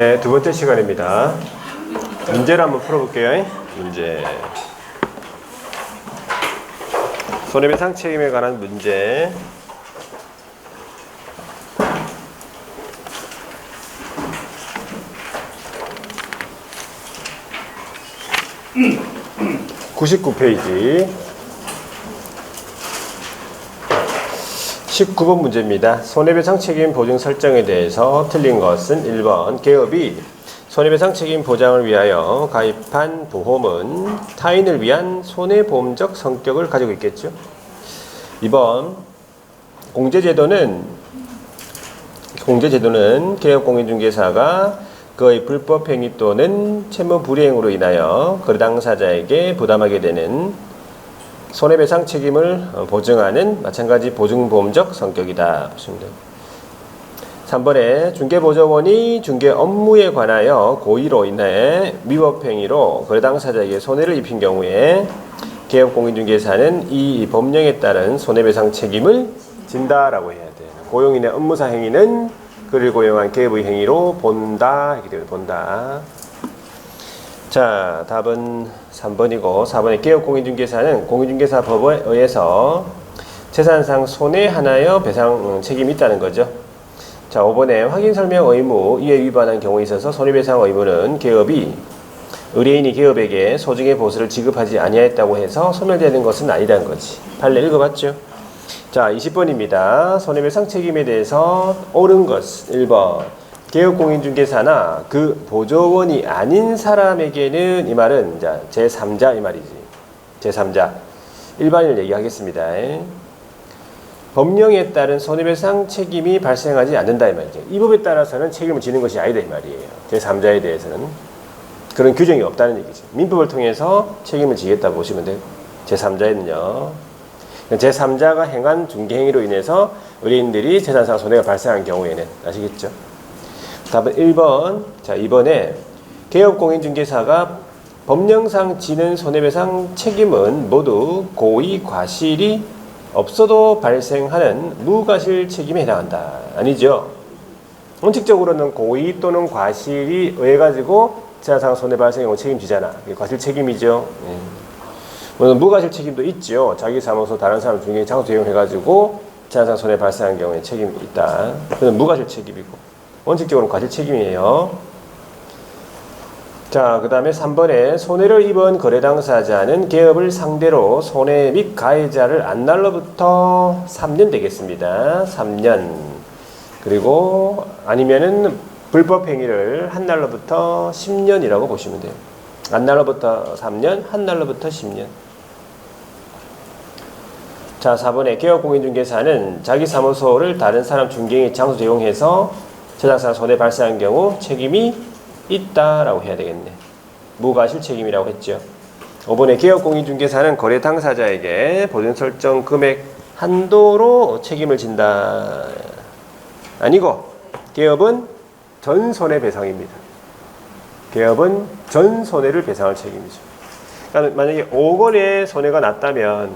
네, 두 번째 시간입니다. 문제를 한번 풀어볼게요. 문제. 손해배상 책임에 관한 문제. (99페이지) 19번 문제입니다. 손해배상 책임 보증 설정에 대해서 틀린 것은 1번 개업이 손해배상 책임 보장을 위하여 가입한 보험은 타인을 위한 손해보험적 성격을 가지고 있겠죠. 2번 공제제도는 개업공인중개사가 그의 불법행위 또는 채무불이행으로 인하여 그 당사자에게 부담하게 되는 손해배상 책임을 보증하는 마찬가지 보증보험적 성격이다. 3번에 중개보조원이 중개 업무에 관하여 고의로 인해 위법행위로 그 당사자에게 손해를 입힌 경우에 개업공인중개사는 이 법령에 따른 손해배상 책임을 진다라고 해야 돼요. 고용인의 업무사 행위는 그를 고용한 개업의 행위로 본다. 이렇게 되면 본다. 자, 답은 3번이고 4번에 개업공인중개사는 공인중개사법에 의해서 재산상 손해하나여 배상 책임이 있다는 거죠. 자, 5번에 확인설명 의무 이에 위반한 경우에 있어서 손해배상 의무는 개업이 의뢰인이 개업에게 소정의 보수를 지급하지 아니하였다고 해서 소멸되는 것은 아니라는 거지. 판례 읽어봤죠? 자, 20번입니다. 손해배상 책임에 대해서 옳은 것 1번 개업공인중개사나 그 보조원이 아닌 사람에게는 이 말은 제3자 이 말이지. 제3자 일반인을 얘기하겠습니다. 법령에 따른 손해배상 책임이 발생하지 않는다 이 말이죠. 이 법에 따라서는 책임을 지는 것이 아니다 이 말이에요. 제3자에 대해서는 그런 규정이 없다는 얘기죠. 민법을 통해서 책임을 지겠다 보시면 돼요. 제3자에는요. 제3자가 행한 중개행위로 인해서 의뢰인들이 재산상 손해가 발생한 경우에는 아시겠죠? 답은 1번. 자, 2번에 개업공인중개사가 법령상 지는 손해배상 책임은 모두 고의 과실이 없어도 발생하는 무과실 책임에 해당한다. 아니죠. 원칙적으로는 고의 또는 과실이 의해가지고 재산상 손해 발생 경우 책임지잖아. 이게 과실 책임이죠. 물론 무과실 책임도 있죠. 자기 사무소 다른 사람 중에 장소 이용해가지고 재산상 손해 발생한 경우에 책임이 있다. 그건 무과실 책임이고. 원칙적으로는 과실 책임이에요. 자, 그 다음에 3번에 손해를 입은 거래 당사자는 개업을 상대로 손해 및 가해자를 안 날로부터 3년 되겠습니다. 3년. 그리고 아니면은 불법 행위를 한 날로부터 10년이라고 보시면 돼요. 안 날로부터 3년, 한 날로부터 10년. 자, 4번에 개업공인중개사는 자기 사무소를 다른 사람 중개인 장소 이용해서 재산상 손해 발생한 경우 책임이 있다라고 해야 되겠네. 무과실 책임이라고 했죠. 5번에 개업공인중개사는 거래 당사자에게 보증 설정 금액 한도로 책임을 진다. 아니고 개업은 전 손해배상입니다. 개업은 전 손해를 배상할 책임이죠. 그러니까 만약에 5억 원의 손해가 났다면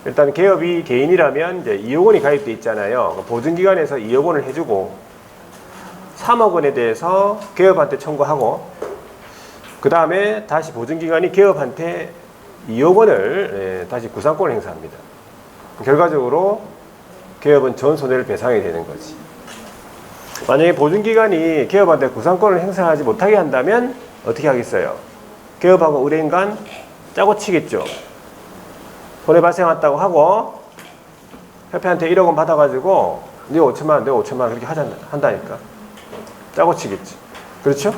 일단 개업이 개인이라면 이제 2억 원이 가입돼 있잖아요. 보증기관에서 2억 원을 해주고 3억 원에 대해서 개업한테 청구하고 그 다음에 다시 보증기관이 개업한테 2억 원을 다시 구상권을 행사합니다. 결과적으로 개업은 전 손해를 배상해야 되는 거지. 만약에 보증기관이 개업한테 구상권을 행사하지 못하게 한다면 어떻게 하겠어요? 개업하고 의뢰인 간 짜고 치겠죠. 손해 발생했다고 하고 협회한테 1억 원 받아가지고 네 5천만 원, 내 5천만 원 그렇게 한다니까. 짜고 치겠지. 그렇죠?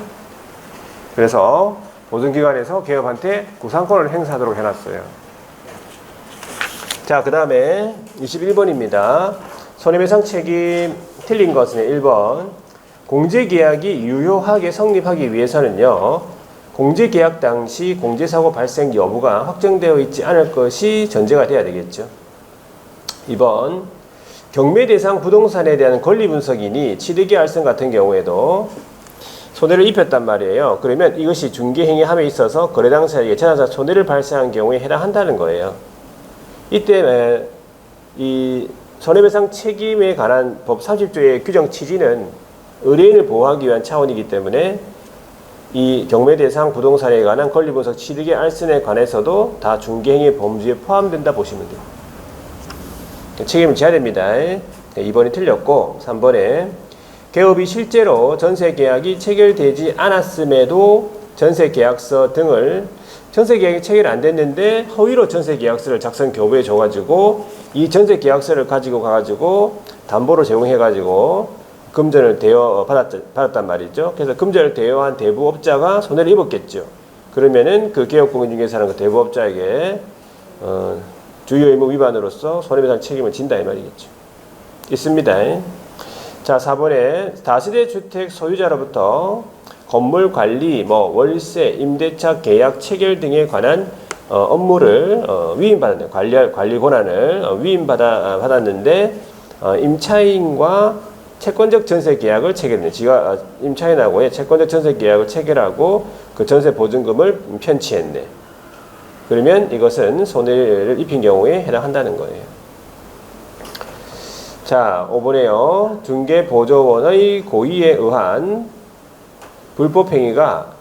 그래서 보증기관에서 개업한테 구상권을 행사하도록 해놨어요. 자, 그 다음에 21번입니다. 손해배상 책임 틀린 것은 1번 공제계약이 유효하게 성립하기 위해서는요. 공제계약 당시 공제사고 발생 여부가 확정되어 있지 않을 것이 전제가 돼야 되겠죠. 2번 경매 대상 부동산에 대한 권리 분석인이 취득의 알선 같은 경우에도 손해를 입혔단 말이에요. 그러면 이것이 중개행위함에 있어서 거래 당사자에게 재산상 손해를 발생한 경우에 해당한다는 거예요. 이때 이 손해배상 책임에 관한 법 30조의 규정 취지는 의뢰인을 보호하기 위한 차원이기 때문에 이 경매 대상 부동산에 관한 권리분석 취득의 알선에 관해서도 다 중개행위 범주에 포함된다 보시면 돼요. 책임을 져야 됩니다. 2번이 틀렸고 3번에 개업이 실제로 전세계약이 체결되지 않았음에도 전세계약서 등을 전세계약이 체결 안 됐는데 허위로 전세계약서를 작성 교부해 줘가지고 이 전세계약서를 가지고 가가지고 담보로 제공해가지고 금전을 받았단 말이죠. 그래서 금전을 대여한 대부업자가 손해를 입었겠죠. 그러면은 그 개업공인중개사는 그 대부업자에게 주요 의무 위반으로서 손해배상 책임을 진다 이 말이겠죠. 있습니다. 자, 4번에 다세대 주택 소유자로부터 건물 관리, 월세, 임대차 계약 체결 등에 관한 업무를 위임받았네. 관리 권한을 받았는데 임차인과 채권적 전세 계약을 체결했네. 지가 임차인하고의 채권적 전세 계약을 체결하고 그 전세 보증금을 편취했네. 그러면 이것은 손해를 입힌 경우에 해당한다는 거예요. 자, 5번에요. 중개보조원의 고의에 의한 불법행위가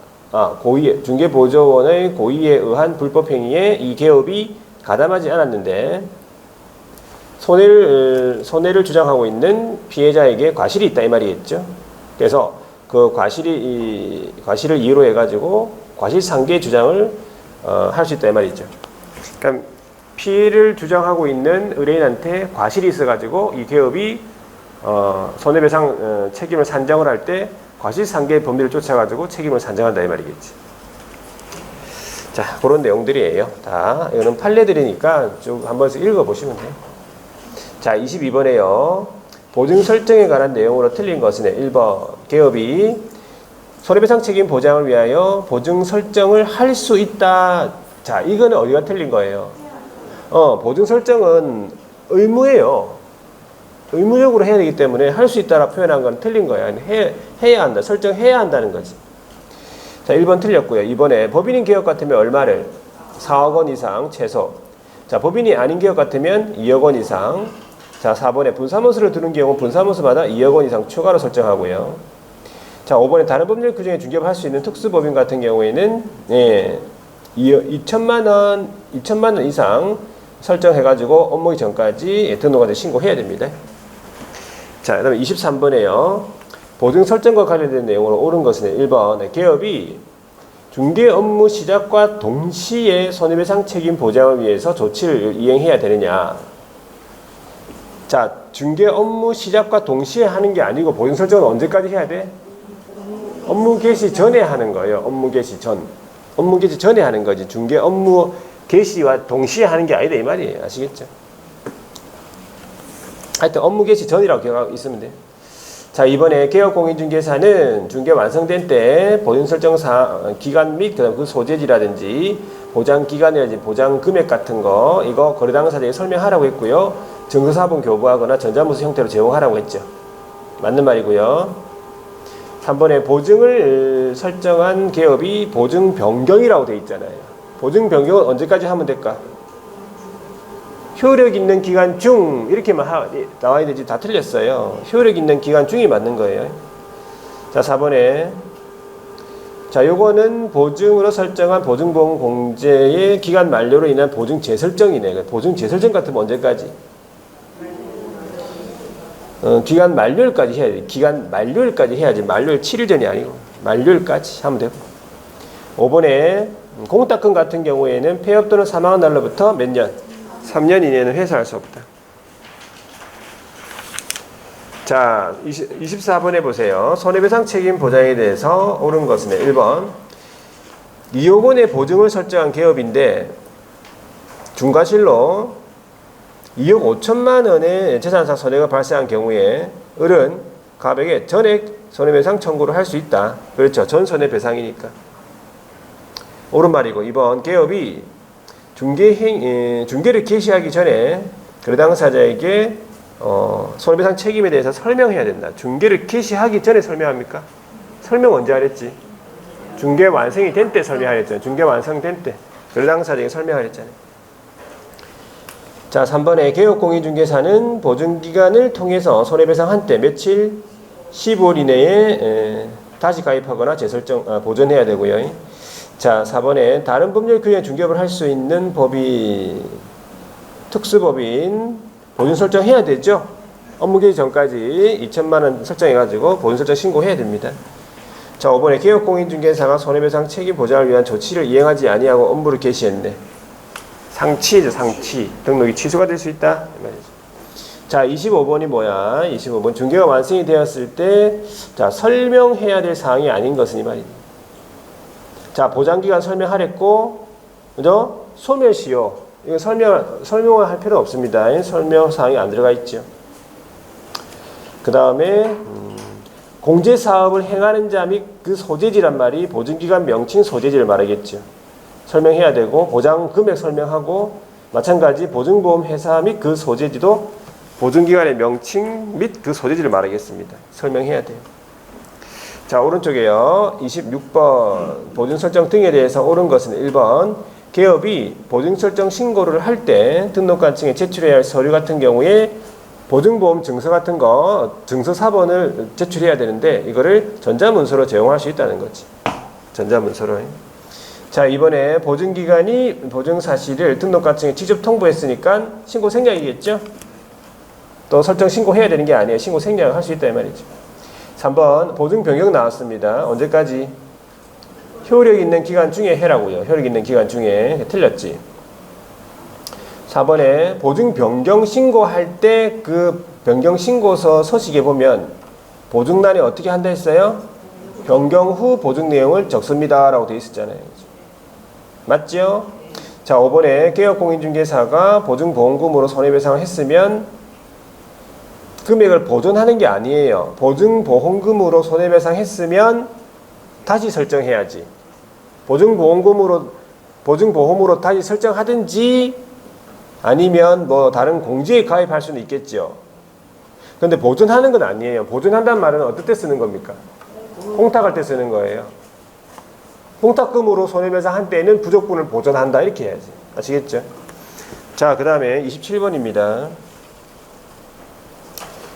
중개보조원의 고의에 의한 불법행위에 이 개업이 가담하지 않았는데 손해를 주장하고 있는 피해자에게 과실이 있다 이 말이겠죠. 그래서 그 과실을 이유로 해가지고 과실상계 주장을 할 수 있다 이 말이죠. 그러니까 피해를 주장하고 있는 의뢰인한테 과실이 있어가지고 이 개업이 손해배상 책임을 산정을 할 때 과실상계 범위를 쫓아가지고 책임을 산정한다 이 말이겠지. 자, 그런 내용들이에요. 다 이거는 판례들이니까 쭉 한 번씩 읽어보시면 돼요. 자, 22번에요. 보증 설정에 관한 내용으로 틀린 것은 1번 개업이 손해배상 책임 보장을 위하여 보증 설정을 할 수 있다. 자, 이거는 어디가 틀린 거예요? 보증 설정은 의무예요. 의무적으로 해야 되기 때문에 할 수 있다라 표현한 건 틀린 거야. 해야 한다. 설정해야 한다는 거지. 자, 1번 틀렸고요. 2번에 법인인 개업 같으면 얼마를? 4억 원 이상 최소. 자, 법인이 아닌 개업 같으면 2억 원 이상. 자, 4번에 분사무소를 두는 경우 분사무소마다 2억 원 이상 추가로 설정하고요. 자, 5번에 다른 법률 규정에 중개업을 할 수 있는 특수법인 같은 경우에는 2천만 원 이상 설정해가지고 업무기 전까지 등록한테 신고해야 됩니다. 자, 그 다음에 23번에요. 보증 설정과 관련된 내용으로 옳은 것은 1번 개업이 중개 업무 시작과 동시에 손해배상 책임 보장을 위해서 조치를 이행해야 되느냐. 자, 중개 업무 시작과 동시에 하는 게 아니고 보증 설정은 언제까지 해야 돼? 업무 개시 전에 하는 거예요. 업무 개시 전. 업무 개시 전에 하는 거지. 중개 업무 개시와 동시에 하는 게 아니다 이 말이에요. 아시겠죠? 하여튼 업무 개시 전이라고 기억하고 있으면 돼요. 자, 이번에 개업공인중개사는 중개 완성된 때 보증 설정 기간 및 그 소재지라든지 보장 기간이라든지 보장 금액 같은 거 이거 거래 당사자에게 설명하라고 했고요. 증거사본 교부하거나 전자문서 형태로 제공하라고 했죠. 맞는 말이고요. 3번에 보증을 설정한 개업이 보증 변경이라고 돼 있잖아요. 보증 변경은 언제까지 하면 될까? 효력 있는 기간 중 이렇게만 나와야 되지. 다 틀렸어요. 효력 있는 기간 중이 맞는 거예요. 자, 4번에 자, 요거는 보증으로 설정한 보증보험 공제의 기간 만료로 인한 보증 재설정이네. 보증 재설정 같으면 언제까지? 기간 만료일까지 해야 돼. 기간 만료일까지 해야지. 만료일 7일 전이 아니고 만료일까지 하면 되고. 5번에 공탁금 같은 경우에는 폐업 또는 사망한 날로부터 몇 년? 3년 이내는 회사할 수 없다. 자, 24번에 보세요. 손해배상 책임 보장에 대해서 옳은 것은 1번 2억 원의 보증을 설정한 개업인데 중과실로 2억 5천만 원의 재산상 손해가 발생한 경우에 을은 갑에게 전액 손해배상 청구를 할 수 있다. 그렇죠. 전 손해배상이니까. 옳은 말이고 2번 개업이 중개를 개시하기 전에 거래 당사자에게 손해배상 책임에 대해서 설명해야 된다. 중개를 개시하기 전에 설명합니까? 설명 언제 하랬지? 중개 완성이 된 때 설명하랬잖아요. 중개 완성된 때 거래 당사자에게 설명하랬잖아요. 자, 3번에 개업공인중개사는 보증기간을 통해서 손해배상 한때 며칠? 15일 이내에 다시 가입하거나 재설정, 보존해야 되고요. 자, 4번에 다른 법률 규정에 중개업을 할 수 있는 법이 특수법인 보증 설정해야 되죠. 업무 개시 전까지 2천만 원 설정해가지고 보증 설정 신고해야 됩니다. 자, 5번에 개업공인중개사가 손해배상 책임 보장을 위한 조치를 이행하지 아니하고 업무를 개시했네. 상치죠, 상치. 등록이 취소가 될 수 있다. 자, 25번이 뭐야? 25번 중개가 완성이 되었을 때, 자, 설명해야 될 사항이 아닌 것은 이 말이지. 자, 보장기간 설명하랬고, 그죠? 소멸시효. 이거 설명을 할 필요 없습니다. 설명 사항이 안 들어가 있죠. 그 다음에, 공제사업을 행하는 자 및 그 소재지란 말이 보증기간 명칭 소재지를 말하겠죠. 설명해야 되고, 보장 금액 설명하고, 마찬가지 보증보험 회사 및 그 소재지도 보증기간의 명칭 및 그 소재지를 말하겠습니다. 설명해야 돼요. 자, 오른쪽에요. 26번 보증설정 등에 대해서 옳은 것은 1번 개업이 보증설정 신고를 할 때 등록관청에 제출해야 할 서류 같은 경우에 보증보험 증서 같은 거 증서 4번을 제출해야 되는데 이거를 전자문서로 제공할 수 있다는 거지. 전자문서로. 자, 이번에 보증기간이 보증사실을 등록관청에 직접 통보했으니까 신고 생략이겠죠? 또 설정 신고해야 되는 게 아니에요. 신고 생략을 할 수 있다 이 말이죠. 3번 보증 변경 나왔습니다. 언제까지? 효력 있는 기간 중에 해라고요. 효력 있는 기간 중에. 틀렸지. 4번에 보증 변경 신고할 때 그 변경 신고서 서식에 보면 보증란에 어떻게 한다 했어요? 변경 후 보증 내용을 적습니다 라고 되어 있었잖아요. 맞죠? 자, 5번에 개업공인중개사가 보증보험금으로 손해배상을 했으면 금액을 보존하는 게 아니에요. 보증보험금으로 손해배상 했으면 다시 설정해야지. 보증보험으로 다시 설정하든지 아니면 뭐 다른 공제에 가입할 수는 있겠죠. 근데 보존하는 건 아니에요. 보존한다는 말은 어떨 때 쓰는 겁니까? 홍탁할 때 쓰는 거예요. 홍탁금으로 손해배상 한 때에는 부족분을 보존한다 이렇게 해야지. 아시겠죠? 자, 그 다음에 27번입니다.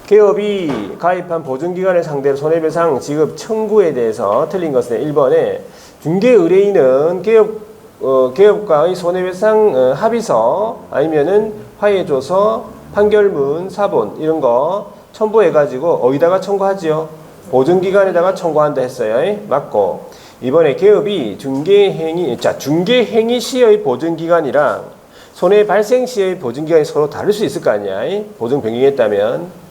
개업이 가입한 보증기관을 상대로 손해배상 지급 청구에 대해서 틀린 것은 1번에 중개의뢰인은 개업과의 손해배상 합의서 아니면은 화해조서, 판결문, 사본 이런 거 첨부해가지고 어디다가 청구하지요? 보증기관에다가 청구한다 했어요. 맞고 이번에 개업이 중개행위 시의 보증기관이랑 손해 발생 시의 보증기관이 서로 다를 수 있을 거 아니야. 보증 변경했다면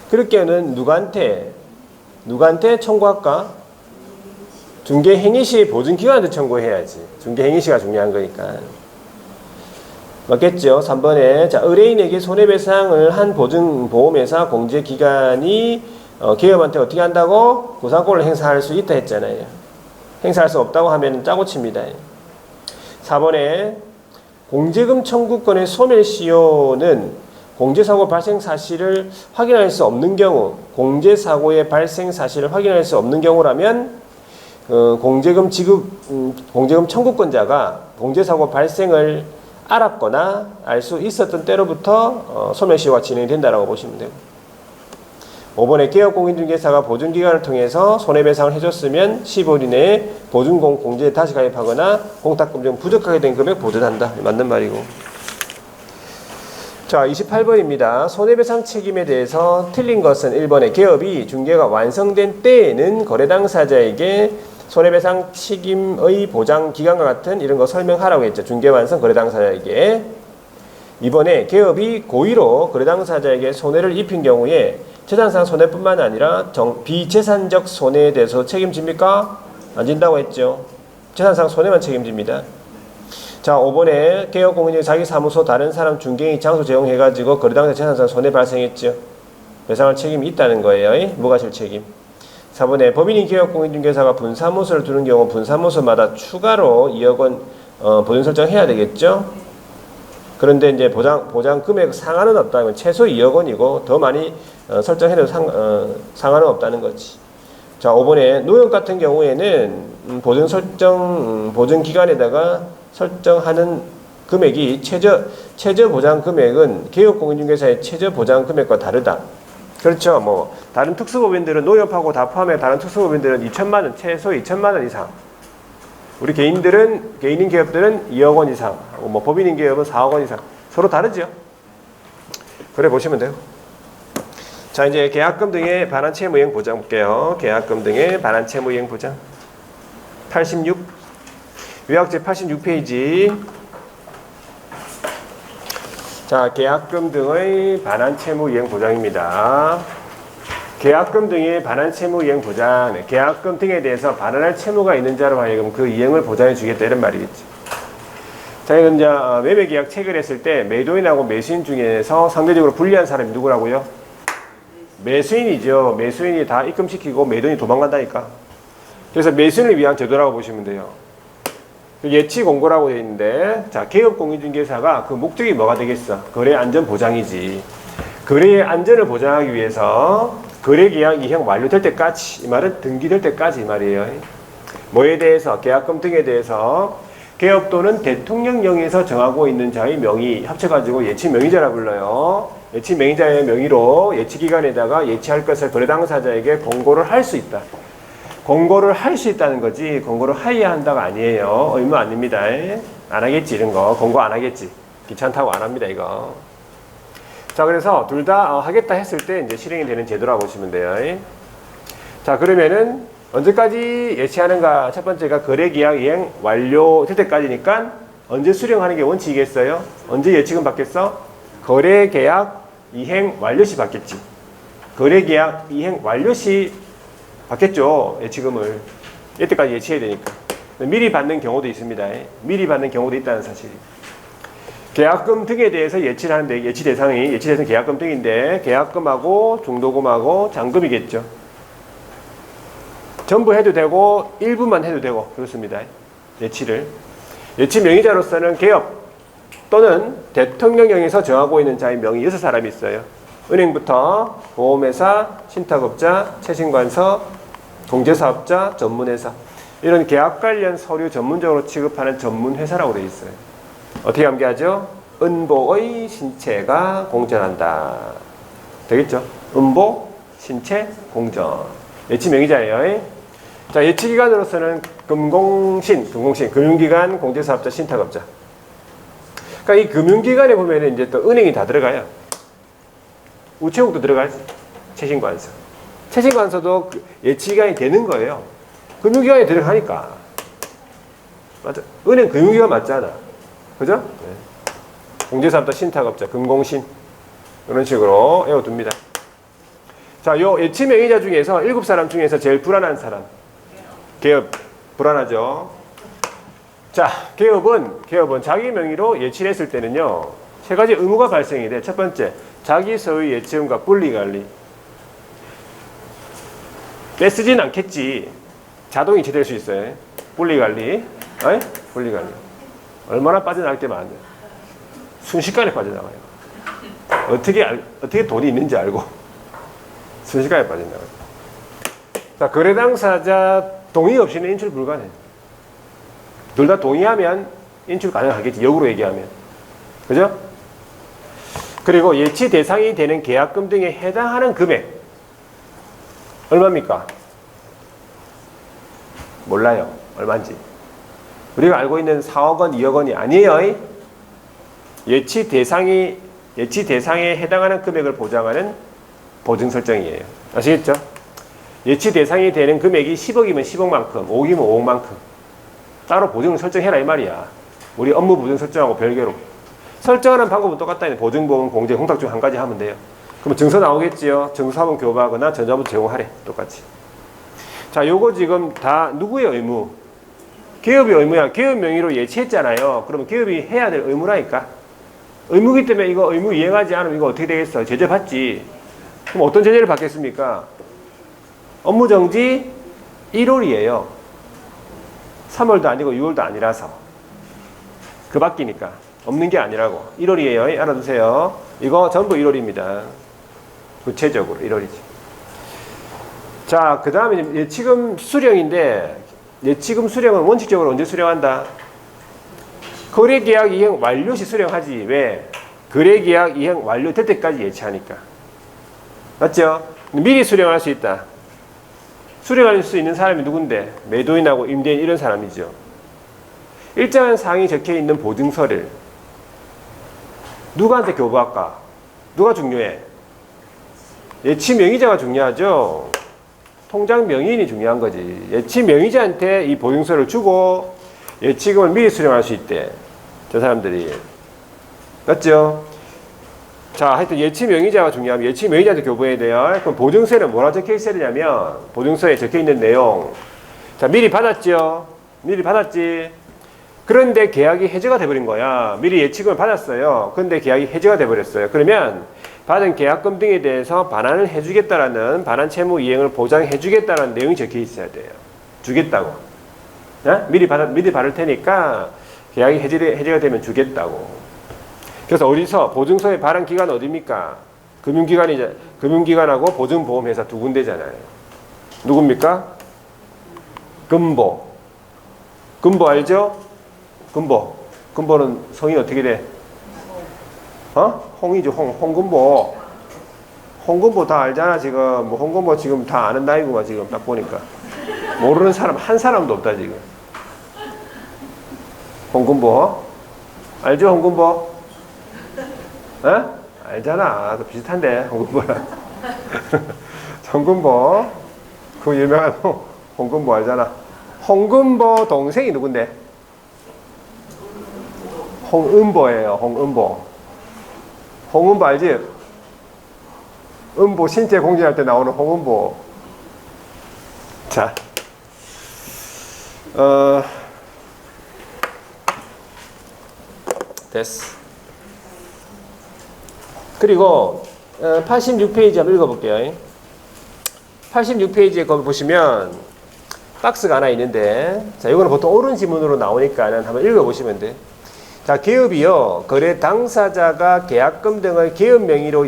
그렇게는 누구한테 청구할까? 중개행위시 보증기관한테 청구해야지. 중개행위시가 중요한 거니까. 맞겠죠? 3번에 자, 의뢰인에게 손해배상을 한 보증보험회사 공제기관이 개업한테 어떻게 한다고? 구상권을 행사할 수 있다 했잖아요. 행사할 수 없다고 하면 짜고 칩니다. 4번에 공제금 청구권의 소멸시효는 공제사고 발생 사실을 확인할 수 없는 경우, 공제사고의 발생 사실을 확인할 수 없는 경우라면 공제금 청구권자가 공제사고 발생을 알았거나 알 수 있었던 때로부터 소멸시효가 진행이 된다고 보시면 되고 5번에 개업공인중개사가 보증기관을 통해서 손해배상을 해줬으면 15일 이내에 보증공 공제에 다시 가입하거나 공탁금 중 부족하게 된 금액 보존한다. 맞는 말이고 자, 28번입니다. 손해배상 책임에 대해서 틀린 것은 1번에 개업이 중개가 완성된 때에는 거래 당사자에게 손해배상 책임의 보장 기간과 같은 이런 거 설명하라고 했죠. 중개 완성 거래 당사자에게. 2번에 개업이 고의로 거래 당사자에게 손해를 입힌 경우에 재산상 손해뿐만 아니라 비재산적 손해에 대해서 책임집니까? 안 진다고 했죠. 재산상 손해만 책임집니다. 자, 5번에 개업공인이 자기 사무소 다른 사람 중개인 장소 제공해가지고 거래 당사자 재산상 손해 발생했죠. 배상할 책임이 있다는 거예요. 무과실 책임. 4번에 법인이 개업공인중개사가 분사무소를 두는 경우 분사무소마다 추가로 2억 원 보증 설정해야 되겠죠. 그런데 이제 보장 금액 상한은 없다. 최소 2억 원이고 더 많이 설정해도 상한은 없다는 거지. 자, 5번에 노역 같은 경우에는 보증 기간에다가 설정하는 금액이 최저 보장 금액은 개업공인중개사의 최저 보장 금액과 다르다. 그렇죠. 뭐 다른 특수법인들은 농협하고 다 포함해 다른 특수법인들은 2천만 원, 최소 2천만 원 이상. 우리 개인인 기업들은 2억 원 이상, 뭐 법인인 기업은 4억 원 이상. 서로 다르죠. 그래 보시면 돼요. 자, 이제 계약금 등의 반환 채무 이행 보장 볼게요. 계약금 등의 반환 채무 이행 보장. 86. 요약제 86페이지. 자, 계약금 등의 반환 채무 이행 보장입니다. 계약금 등의 반환 채무 이행 보장. 계약금 등에 대해서 반환할 채무가 있는 자로 하여금 그 이행을 보장해 주겠다 이런 말이겠지. 자, 이건 이제 매매 계약 체결했을 때 매도인하고 매수인 중에서 상대적으로 불리한 사람이 누구라고요? 매수인이죠. 매수인이 다 입금시키고 매도인이 도망간다니까. 그래서 매수인을 위한 제도라고 보시면 돼요. 예치 공고라고 되어 있는데, 자, 개업공인중개사가 그 목적이 뭐가 되겠어? 거래 안전 보장이지. 거래의 안전을 보장하기 위해서 거래계약 이행 완료될 때까지, 이 말은 등기될 때까지 이 말이에요. 뭐에 대해서? 계약금 등에 대해서 개업도는 대통령령에서 정하고 있는 자의 명의 합쳐가지고 예치명의자라 불러요. 예치명의자의 명의로 예치기간에다가 예치할 것을 거래 당사자에게 공고를 할 수 있다. 공고를 할 수 있다는 거지 공고를 하여야 한다가 아니에요. 의무 아닙니다. 안 하겠지 이런 거. 공고 안 하겠지. 귀찮다고 안 합니다 이거. 자, 그래서 둘 다 하겠다 했을 때 이제 실행이 되는 제도라고 보시면 돼요. 자, 그러면은 언제까지 예치하는가? 첫 번째가 거래계약 이행 완료될 때까지니까 언제 수령하는 게 원칙이겠어요? 언제 예치금 받겠어? 거래계약 이행 완료시 받겠지. 거래계약 이행 완료시 받겠죠. 예치금을. 이때까지 예치해야 되니까. 미리 받는 경우도 있습니다. 미리 받는 경우도 있다는 사실이. 계약금 등에 대해서 예치를 하는데 예치 대상이 계약금 등인데 계약금하고 중도금하고 잔금이겠죠. 전부 해도 되고 일부만 해도 되고 그렇습니다. 예치를. 예치 명의자로서는 개업 또는 대통령령에서 정하고 있는 자의 명의 6사람이 있어요. 은행부터 보험회사, 신탁업자, 채신관서, 공제사업자, 전문회사 이런 계약 관련 서류 전문적으로 취급하는 전문회사라고 되어 있어요. 어떻게 암기하죠? 은보의 신체가 공전한다. 되겠죠? 은보, 신체, 공전. 예치 명의자예요. 자, 예치 기관으로서는 금공신, 금융기관, 공제사업자, 신탁업자. 그러니까 이 금융기관에 보면은 이제 또 은행이 다 들어가요. 우체국도 들어가지. 채신관서. 채신관서도 예치기관이 되는 거예요. 금융기관에 들어가니까. 맞아. 은행 금융기관 맞잖아. 그죠? 네. 공제사업자, 신탁업자, 금공신. 이런 식으로 외워둡니다. 자, 요 예치 명의자 중에서 7사람 중에서 제일 불안한 사람. 개업. 불안하죠. 자, 개업은 자기 명의로 예치를 했을 때는요, 3가지 의무가 발생이 돼. 첫 번째, 자기 소유 예치금과 분리관리. 떼쓰진 않겠지. 자동이 이체될 수 있어요. 분리관리. 분리관리. 얼마나 빠져나갈 게 많아요. 순식간에 빠져나가요. 어떻게 돈이 있는지 알고. 순식간에 빠져나가요. 자, 거래 당사자 동의 없이는 인출 불가능해요. 둘 다 동의하면 인출 가능하겠지. 역으로 얘기하면. 그죠? 그리고 예치 대상이 되는 계약금 등에 해당하는 금액. 얼마입니까? 몰라요. 얼마인지. 우리가 알고 있는 4억 원, 2억 원이 아니에요. 예치 대상에 해당하는 금액을 보장하는 보증 설정이에요. 아시겠죠? 예치 대상이 되는 금액이 10억이면 10억만큼, 5억이면 5억만큼. 따로 보증을 설정해라 이 말이야. 우리 업무 보증 설정하고 별개로. 설정하는 방법은 똑같다. 보증보험, 공제, 공탁 중 한 가지 하면 돼요. 그러면 증서 나오겠지요. 증서하면 교부하거나 전자부 제공하래. 똑같이. 자, 요거 지금 다 누구의 의무? 기업의 의무야. 기업 명의로 예치했잖아요. 그러면 기업이 해야 될 의무라니까. 의무기 때문에 이거 의무 이행하지 않으면 이거 어떻게 되겠어? 제재 받지. 그럼 어떤 제재를 받겠습니까? 업무정지 1월이에요. 3월도 아니고 6월도 아니라서. 그 바뀌니까. 없는 게 아니라고. 1월이에요. 알아두세요. 이거 전부 1월입니다. 구체적으로 1월이지. 자, 그 다음에 예치금 수령인데, 예치금 수령은 원칙적으로 언제 수령한다? 거래계약 이행 완료 시 수령하지. 왜? 거래계약 이행 완료될 때까지 예치하니까. 맞죠? 미리 수령할 수 있다. 수령할 수 있는 사람이 누군데? 매도인하고 임대인 이런 사람이죠. 일정한 사항이 적혀 있는 보증서를 누구한테 교부할까? 누가 중요해? 예치 명의자가 중요하죠. 통장 명의인이 중요한 거지. 예치 명의자한테 이 보증서를 주고 예치금을 미리 수령할 수 있대. 저 사람들이. 맞죠? 자, 하여튼 예치 명의자가 중요하면 예치 명의자한테 교부해야 돼요. 그럼 보증서에는 뭐라 적혀 있어야 되냐면 보증서에 적혀 있는 내용. 자, 미리 받았죠? 미리 받았지? 그런데 계약이 해지가 돼버린 거야. 미리 예치금을 받았어요. 그런데 계약이 해지가 돼버렸어요. 그러면 받은 계약금 등에 대해서 반환을 해주겠다라는 반환 채무 이행을 보장해주겠다라는 내용이 적혀 있어야 돼요. 주겠다고. 미리 받을 테니까 계약이 해지가 되면 주겠다고. 그래서 어디서 보증서의 발행 기간 어디입니까? 금융기관하고 보증보험회사 두 군데잖아요. 누굽니까? 금보. 금보 알죠? 금보. 금보는 성이 어떻게 돼? 홍이죠. 홍금보. 홍금보 다 알잖아 지금. 뭐 홍금보 지금 다 아는 나이구만 지금 딱 보니까. 모르는 사람 한 사람도 없다 지금. 홍금보. 알죠 홍금보? 알잖아. 비슷한데 홍금보랑. 홍금보. 그 유명한 홍금보 알잖아. 홍금보 동생이 누군데? 홍은보예요. 홍은보. 홍은보 알지? 은보 신체 공개할 때 나오는 홍은보. 자, 됐어. 그리고 86페이지 한번 읽어볼게요. 86페이지에 거기 보시면 박스가 하나 있는데, 자, 이거는 보통 옳은 지문으로 나오니까 한번 읽어보시면 돼. 자, 개업이요. 거래 당사자가 계약금 등을 개업 명의로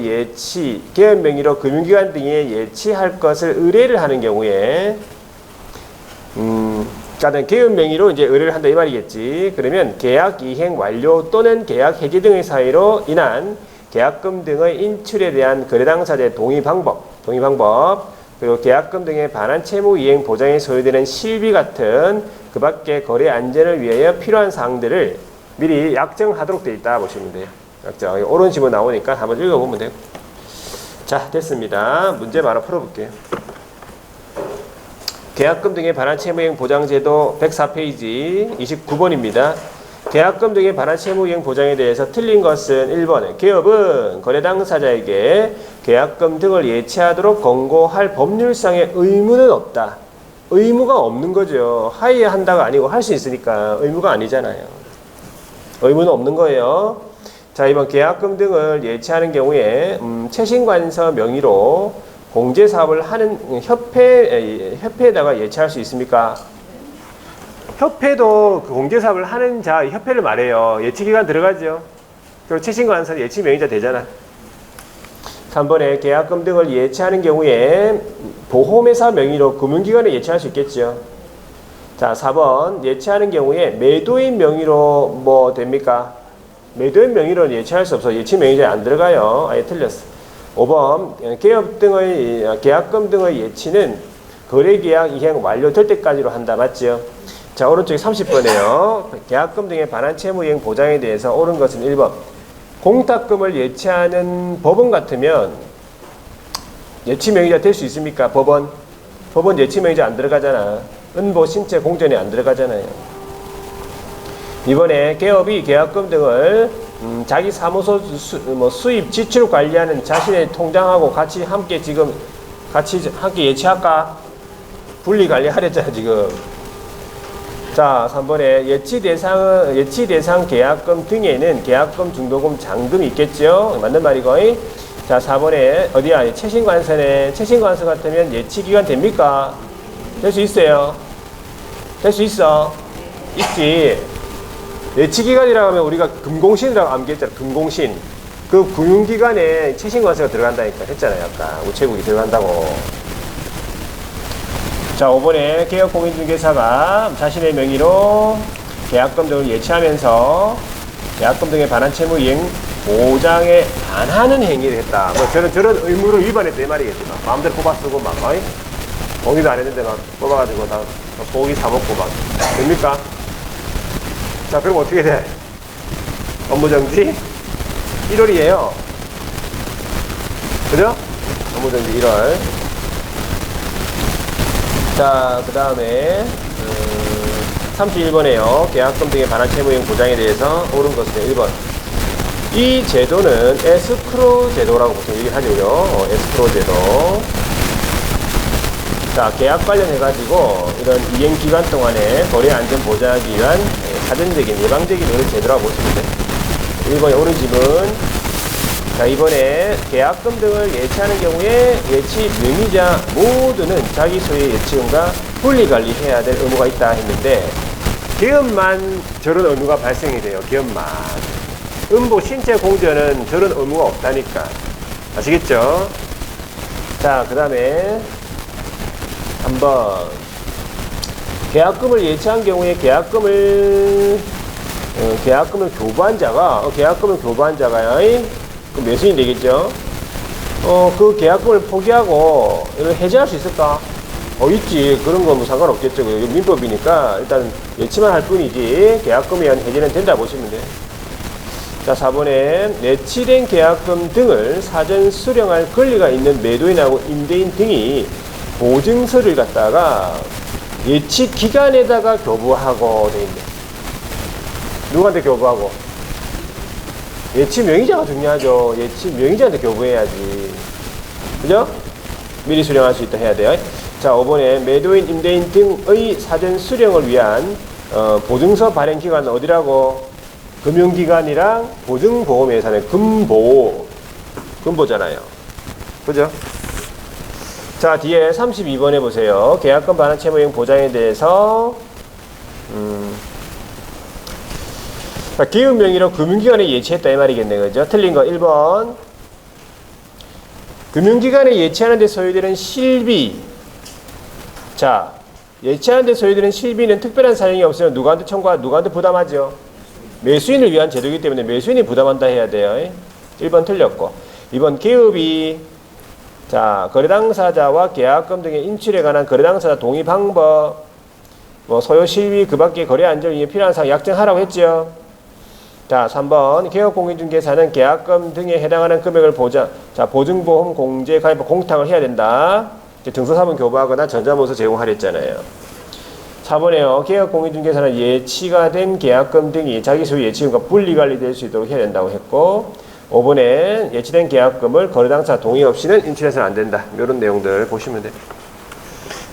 개업 명의로 금융기관 등에 예치할 것을 의뢰를 하는 경우에, 그러니까 개업 명의로 이제 의뢰를 한다 이 말이겠지. 그러면 계약 이행 완료 또는 계약 해지 등의 사유로 인한 계약금 등의 인출에 대한 거래 당사자의 동의 방법, 그리고 계약금 등의 반환 채무 이행 보장에 소요되는 실비 같은 그 밖의 거래 안전을 위하여 필요한 사항들을 미리 약정하도록 되어 있다 보시면 돼요. 약정. 옳은 지문 나오니까 한번 읽어보면 돼요. 자, 됐습니다. 문제 바로 풀어볼게요. 계약금 등의 반환 채무이행 보장제도 104페이지 29번입니다. 계약금 등의 반환 채무이행 보장에 대해서 틀린 것은 1번. 개업은 거래 당사자에게 계약금 등을 예치하도록 권고할 법률상의 의무는 없다. 의무가 없는 거죠. 하여야 한다가 아니고 할 수 있으니까 의무가 아니잖아요. 의무는 없는 거예요. 자, 이번 계약금 등을 예치하는 경우에 채신관서 명의로 공제사업을 하는 협회에다가 예치할 수 있습니까? 협회도 그 공제사업을 하는 자 협회를 말해요. 예치기간 들어가죠. 그리고 채신관서 예치 명의자 되잖아. 3번에 계약금 등을 예치하는 경우에 보험회사 명의로 금융기관에 예치할 수 있겠죠. 자, 4번 예치하는 경우에 매도인 명의로 뭐 됩니까? 매도인 명의로는 예치할 수 없어. 예치 명의자에 안 들어가요. 아예 틀렸어. 5번 계약금 등의 예치는 거래계약 이행 완료될 때까지로 한다. 맞죠? 자, 오른쪽에 30번에요. 계약금 등의 반환 채무 이행 보장에 대해서 옳은 것은 1번. 공탁금을 예치하는 법원 같으면 예치 명의자 될 수 있습니까? 법원 예치 명의자 안 들어가잖아. 은보 신체 공전에 안 들어가잖아요. 이번에 개업이 계약금 등을 자기 사무소 수입 지출 관리하는 자신의 통장하고 같이 함께 예치할까? 분리 관리하랬잖아 지금. 자, 3번에 예치 대상 계약금 등에는 계약금, 중도금, 잔금이 있겠죠? 맞는 말이고. 자, 4번에 어디야? 채신관서 같으면 예치기간 됩니까? 될 수 있어요. 될 수 있어. 있지. 예치기간이라고 하면 우리가 금공신이라고 암기했잖아. 금공신. 그 금융기관에 채신관서가 들어간다니까 했잖아요. 아까 우체국이 들어간다고. 자, 5번에 개업공인중개사가 자신의 명의로 계약금 등을 예치하면서 계약금 등의 반환 채무 이행 보장에 반하는 행위를 했다. 뭐 저런 의무를 위반했다 이 말이겠지. 막 마음대로 뽑아 쓰고 막 공기도 안 했는데 막 뽑아가지고 다 고기 사 먹고 막 됩니까? 자, 그럼 어떻게 돼? 업무정지 1월이에요. 그죠? 업무정지 1월. 자, 그 다음에 31번에요. 계약금 등의 반환 채무형 보장에 대해서 옳은 것은 1번. 이 제도는 에스크로 제도라고 보통 얘기를 하죠. 에스크로 제도. 자, 계약 관련해가지고 이런 이행기간 동안에 거래 안전 보장하기 위한 사전적인 예방적인 이런 제도라고 보시면 돼요. 1번의 옳은 질문. 자, 이번에 계약금 등을 예치하는 경우에 예치 명의자 모두는 자기 소유의 예치금과 분리 관리해야 될 의무가 있다 했는데 기업만 저런 의무가 발생이 돼요. 기업만. 음보 신체 공전은 저런 의무가 없다니까. 아시겠죠? 자, 그 다음에 한번 계약금을 예치한 경우에 계약금을 교부한 자가 그 매수인이 되겠죠. 그 계약금을 포기하고 이걸 해지할 수 있을까? 있지. 그런 건 뭐 상관없겠죠. 이거 민법이니까 일단 예치만 할 뿐이지 계약금에 의한 해지는 된다 보시면 돼요. 자, 4번에 예치된 계약금 등을 사전 수령할 권리가 있는 매도인하고 임대인 등이 보증서를 갖다가 예치 기간에다가 교부하고 돼 있네. 누구한테 교부하고? 예치 명의자가 중요하죠. 예치 명의자한테 교부해야지. 그죠? 미리 수령할 수 있다 해야 돼요. 자, 5번에 매도인, 임대인 등의 사전 수령을 위한 보증서 발행 기간은 어디라고? 금융기관이랑 보증보험회사는 금보잖아요. 그죠? 자, 뒤에 32번에 보세요. 계약금 반환 채무형 보장에 대해서 기업 명의로 금융기관에 예치했다 이 말이겠네. 그죠? 틀린 거 1번. 금융기관에 예치하는 데 소요되는 실비. 자, 예치하는 데 소요되는 실비는 특별한 사정이 없으면 누구한테 누구한테 부담하죠? 매수인을 위한 제도이기 때문에 매수인이 부담한다 해야 돼요. 1번 틀렸고. 2번 기업이 자, 거래당사자와 계약금 등의 인출에 관한 거래당사자 동의 방법, 뭐 소요 실비 그 밖에 거래 안전을 위해 필요한 사항 약정하라고 했죠. 자, 3번 개업공인중개사는 계약금 등에 해당하는 금액을 보증보험 공제 가입 공탁을 해야 된다. 등서사본 교부하거나 전자문서 제공하려 했잖아요. 4번에요. 개업공인중개사는 예치가 된 계약금 등이 자기 소유 예치금과 분리관리될 수 있도록 해야 된다고 했고 5번에 예치된 계약금을 거래당사 동의 없이는 인출해서는 안 된다. 이런 내용들 보시면 돼요.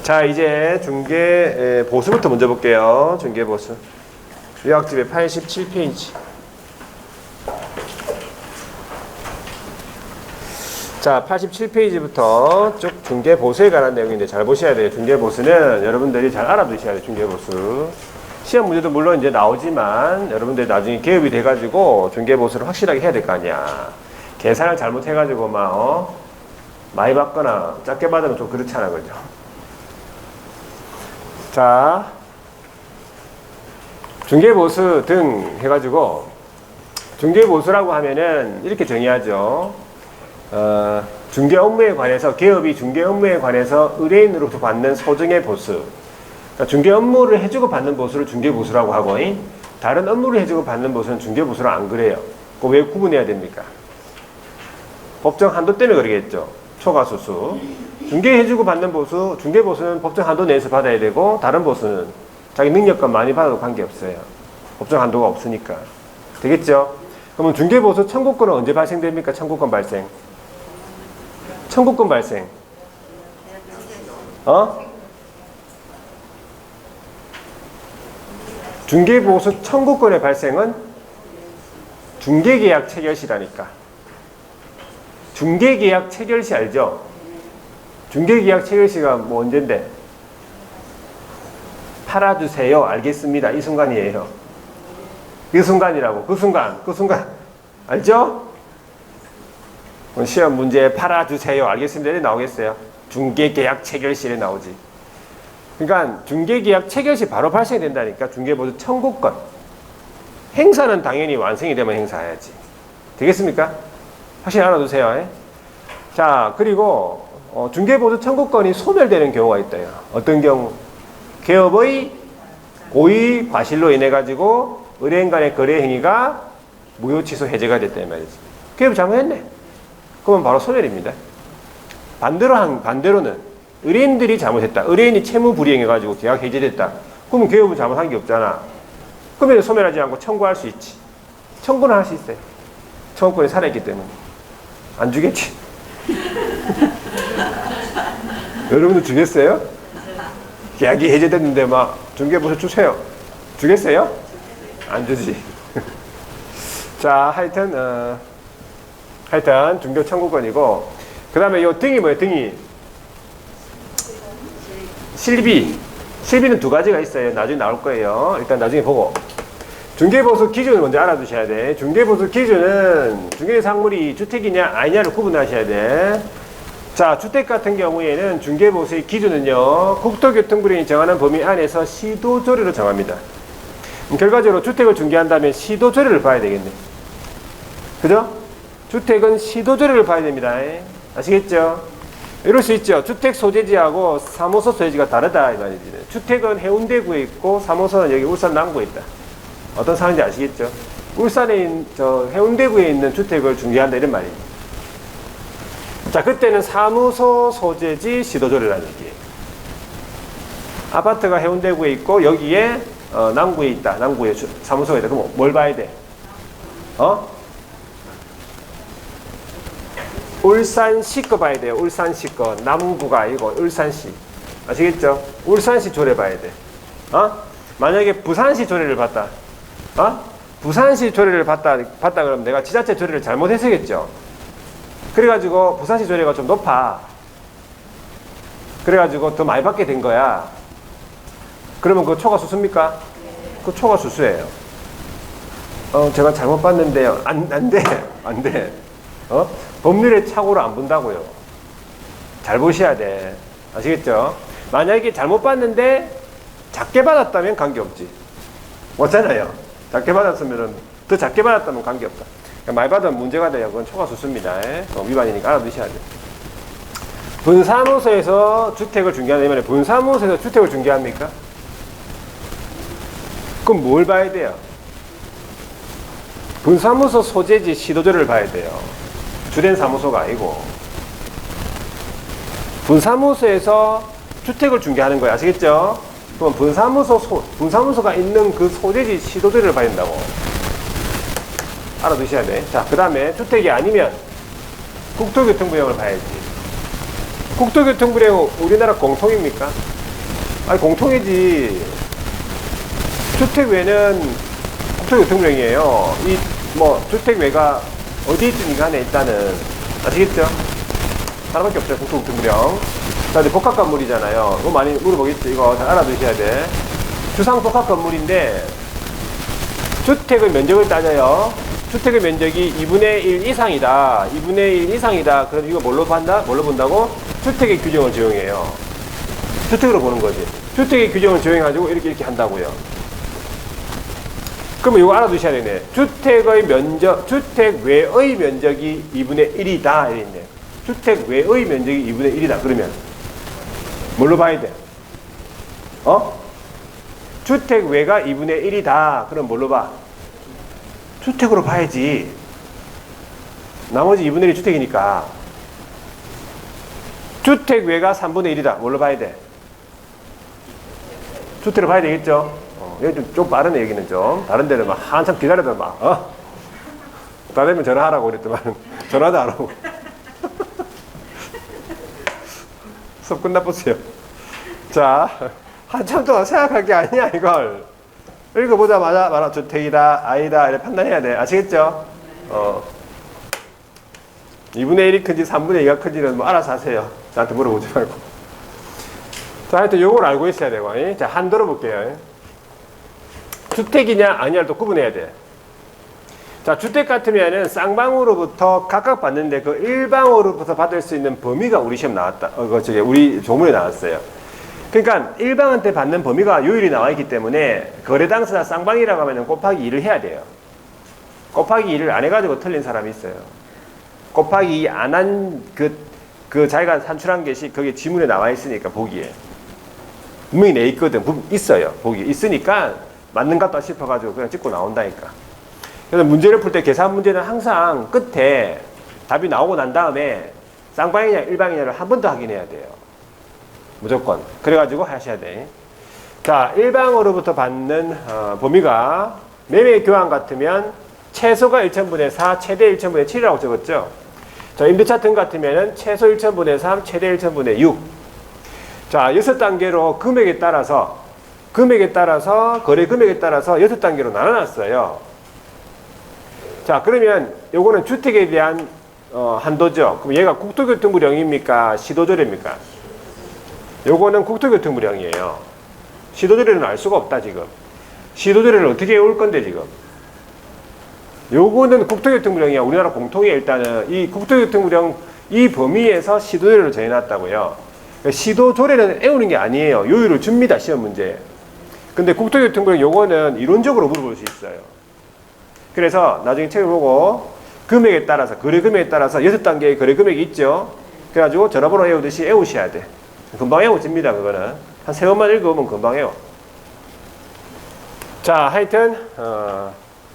자, 이제 중개보수부터 먼저 볼게요. 중개보수. 요약집의 87페이지. 자, 87페이지부터 쭉 중개보수에 관한 내용인데 잘 보셔야 돼요. 중개보수는 여러분들이 잘 알아두셔야 돼요. 중개보수. 시험 문제도 물론 이제 나오지만 여러분들이 나중에 개업이 돼가지고 중개보수를 확실하게 해야 될 거 아니야. 계산을 잘못해가지고 많이 받거나 작게 받으면 좀 그렇잖아. 그죠? 자, 중개보수 등 해가지고 중개보수라고 하면은 이렇게 정의하죠. 중개 업무에 관해서 기업이 중개 업무에 관해서 의뢰인으로부터 받는 소정의 보수. 그러니까 중개 업무를 해주고 받는 보수를 중개보수라고 하고 다른 업무를 해주고 받는 보수는 중개보수를 안 그래요. 그거 왜 구분해야 됩니까? 법정 한도 때문에 그러겠죠. 초과수수. 중개해주고 받는 보수, 중개보수는 법정 한도 내에서 받아야 되고 다른 보수는 자기 능력과 많이 받아도 관계없어요. 법정 한도가 없으니까. 되겠죠? 그러면 중개보수 청구권은 언제 발생됩니까? 청구권 발생. 청구권 발생. 중개보수 청구권의 발생은 중개계약 체결시라니까. 중개계약 체결시 알죠? 중개계약 체결시가 뭐 언젠데? 팔아주세요. 알겠습니다. 이 순간이에요. 이 순간이라고. 그 순간. 알죠? 시험 문제에 팔아주세요. 알겠습니다. 이렇게 나오겠어요? 중개계약 체결시에 나오지. 그러니까 중개계약 체결시 바로 발생된다니까. 중개보수 청구권. 행사는 당연히 완성이 되면 행사해야지. 되겠습니까? 확실히 알아두세요. 예? 자, 그리고 중개보수 청구권이 소멸되는 경우가 있대요. 어떤 경우? 개업의 고의 과실로 인해 가지고 의뢰인 간의 거래 행위가 무효 취소 해제가 됐단 말이지. 개업 잘못했네. 그러면 바로 소멸입니다. 반대로는 의뢰인들이 잘못했다. 의뢰인이 채무 불이행해 가지고 계약 해제됐다. 그러면 개업은 잘못한 게 없잖아. 그러면 소멸하지 않고 청구할 수 있지. 청구는 할 수 있어요. 청구권이 살아있기 때문에. 안 주겠지. 여러분들 주겠어요? 계약이 해제됐는데 막 중개보수 주세요. 주겠어요? 안 주지. 자, 하여튼 중개 청구권이고, 그 다음에 요 등이 뭐예요? 등이 실비는 두 가지가 있어요. 나중에 나올 거예요. 일단 나중에 보고. 중개보수 기준을 먼저 알아두셔야 돼. 중개보수 기준은 중개상물이 주택이냐 아니냐를 구분하셔야 돼. 자, 주택 같은 경우에는 중개보수의 기준은요, 국토교통부령이 정하는 범위 안에서 시도조례로 정합니다. 결과적으로 주택을 중개한다면 시도조례를 봐야 되겠네. 그죠? 주택은 시도조례를 봐야 됩니다. 아시겠죠? 이럴 수 있죠. 주택 소재지하고 사무소 소재지가 다르다 이 말이지. 주택은 해운대구에 있고 사무소는 여기 울산 남구에 있다. 어떤 상황인지 아시겠죠? 울산에 해운대구에 있는 주택을 중개한다 이런 말이에요. 자, 그때는 사무소 소재지 시도조례라는 얘기예요. 아파트가 해운대구에 있고 여기에 남구에 있다. 남구에 사무소가 있다. 그럼 뭘 봐야 돼? 울산시 거 봐야 돼요. 울산시 거. 남구가 아니고 울산시. 아시겠죠? 울산시 조례 봐야 돼. 만약에 부산시 조례를 봤다. 부산시 조례를 봤다 그러면 내가 지자체 조례를 잘못해서겠죠. 그래가지고 부산시 조례가 좀 높아. 그래가지고 더 많이 받게 된 거야. 그러면 그거 초과 수수입니까? 그 초과 수수예요. 제가 잘못 봤는데요. 안 돼. 법률의 착오를 안 본다고요. 잘 보셔야 돼. 아시겠죠? 만약에 잘못 봤는데 작게 받았다면 관계없지. 맞잖아요. 작게 받았으면 더 작게 받았다면 관계없다. 많이 받으면 문제가 돼요. 그건 초과 수수입니다. 위반이니까 알아두셔야 돼요. 분사무소에서 주택을 중개하는 이번에 분사무소에서 주택을 중개합니까? 그럼 뭘 봐야 돼요? 분사무소 소재지 시도조례를 봐야 돼요. 주된 사무소가 아니고. 분사무소에서 주택을 중개하는 거예요. 아시겠죠? 그럼 분사무소가 있는 그 소재지 시도조례를 봐야 된다고. 알아두셔야 돼. 자, 그 다음에 주택이 아니면 국토교통부령을 봐야지. 국토교통부령 우리나라 공통입니까? 아니, 공통이지. 주택 외는 국토교통부령이에요. 주택 외가 어디 있든 간에 일단은. 아시겠죠? 하나밖에 없죠. 국토교통부령. 자, 이제 복합 건물이잖아요. 이거 많이 물어보겠죠. 이거 잘 알아두셔야 돼. 주상 복합 건물인데 주택의 면적을 따져요. 주택의 면적이 2분의 1 이상이다. 2분의 1 이상이다. 그럼 이거 뭘로 본다고? 주택의 규정을 적용해요. 주택으로 보는 거지. 주택의 규정을 적용해가지고 이렇게 한다고요. 그러면 이거 알아두셔야 되네. 주택 외의 면적이 2분의 1이다. 이랬네. 주택 외의 면적이 2분의 1이다. 그러면 뭘로 봐야 돼? 주택 외가 2분의 1이다. 그럼 뭘로 봐? 주택으로 봐야지. 나머지 2분의 1이 주택이니까. 주택 외가 3분의 1이다. 뭘로 봐야 돼? 주택으로 봐야 되겠죠? 여기 좀 빠르네, 여기는 좀. 다른 데는 막 한참 기다리다 막, 다 되면 전화하라고 그랬더만, 전화도 안 하고. 수업 끝나보세요. 자, 한참 동안 생각할 게 아니야, 이걸. 읽어보자마자 말아 주택이다, 아니다, 이렇게 판단해야 돼. 아시겠죠? 2분의 1이 큰지 3분의 2가 큰지는 뭐 알아서 하세요. 저한테 물어보지 말고. 자, 하여튼 요걸 알고 있어야 되고. 자, 한 들어볼게요. 주택이냐, 아니냐를 또 구분해야 돼. 자, 주택 같으면은 쌍방으로부터 각각 받는데 그 일방으로부터 받을 수 있는 범위가 우리 시험 나왔다. 우리 조문에 나왔어요. 그러니까 일방한테 받는 범위가 요율이 나와 있기 때문에 거래 당사자 쌍방이라고 하면 곱하기 2를 해야 돼요. 곱하기 2를 안 해가지고 틀린 사람이 있어요. 곱하기 2 안 한 그 자기가 산출한 것이 거기 지문에 나와 있으니까 보기에. 분명히 내 있거든. 있어요. 보기 있으니까 맞는 것 같다 싶어가지고 그냥 찍고 나온다니까. 그래서 문제를 풀 때 계산 문제는 항상 끝에 답이 나오고 난 다음에 쌍방이냐 일방이냐를 한 번 더 확인해야 돼요. 무조건. 그래가지고 하셔야 돼. 자, 일방으로부터 받는 범위가 매매 교환 같으면 최소가 1,000분의 4, 최대 1,000분의 7이라고 적었죠. 자, 임대차 등 같으면 최소 1,000분의 3, 최대 1,000분의 6. 자, 6단계로 금액에 따라서 거래 금액에 따라서 6단계로 나눠놨어요. 자, 그러면 요거는 주택에 대한 한도죠. 그럼 얘가 국토교통부령입니까? 시도조례입니까? 요거는 국토교통부령이에요. 시도조례는 알 수가 없다 지금. 시도조례를 어떻게 외울 건데 지금? 요거는 국토교통부령이야. 우리나라 공통이야. 일단은 이 국토교통부령 이 범위에서 시도조례를 정해놨다고요. 시도조례는 외우는 게 아니에요. 요율을 줍니다. 시험 문제. 근데 국토교통부령 요거는 이론적으로 물어볼 수 있어요. 그래서 나중에 책을 보고 금액에 따라서 거래 금액에 따라서 6단계의 거래 금액이 있죠. 그래가지고 전화번호 외우듯이 외우셔야 돼. 금방 외워집니다. 그거는 한 3번만 읽어보면 금방 외워. 자, 하여튼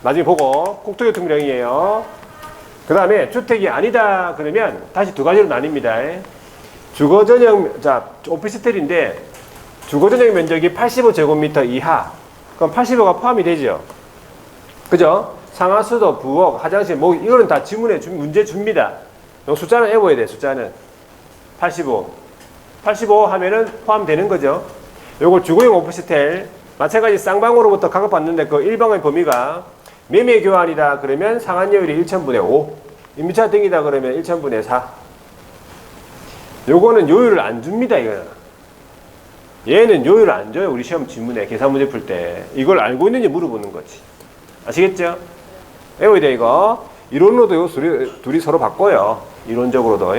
나중에 보고 국토교통부령이에요. 그 다음에 주택이 아니다 그러면 다시 두 가지로 나뉩니다. 주거전용, 자, 오피스텔인데 주거전용 면적이 85제곱미터 이하. 그럼 85가 포함이 되죠. 그죠? 상하수도, 부엌, 화장실, 뭐 이거는 다 지문에 문제 줍니다. 요 숫자는 외워야 돼. 숫자는 85. 85 하면은 포함되는 거죠. 요걸 주거용 오피스텔 마찬가지 쌍방으로부터 각업받는데 그 일방의 범위가 매매 교환이다 그러면 상한여율이 1,000분의 5. 임대차 등이다 그러면 1,000분의 4. 요거는 요율을 안 줍니다. 이거는. 얘는 요율을 안 줘요. 우리 시험 지문에 계산 문제 풀 때. 이걸 알고 있는지 물어보는 거지. 아시겠죠? 외워야 돼 이거. 이론으로도 둘이 서로 바꿔요. 이론적으로도.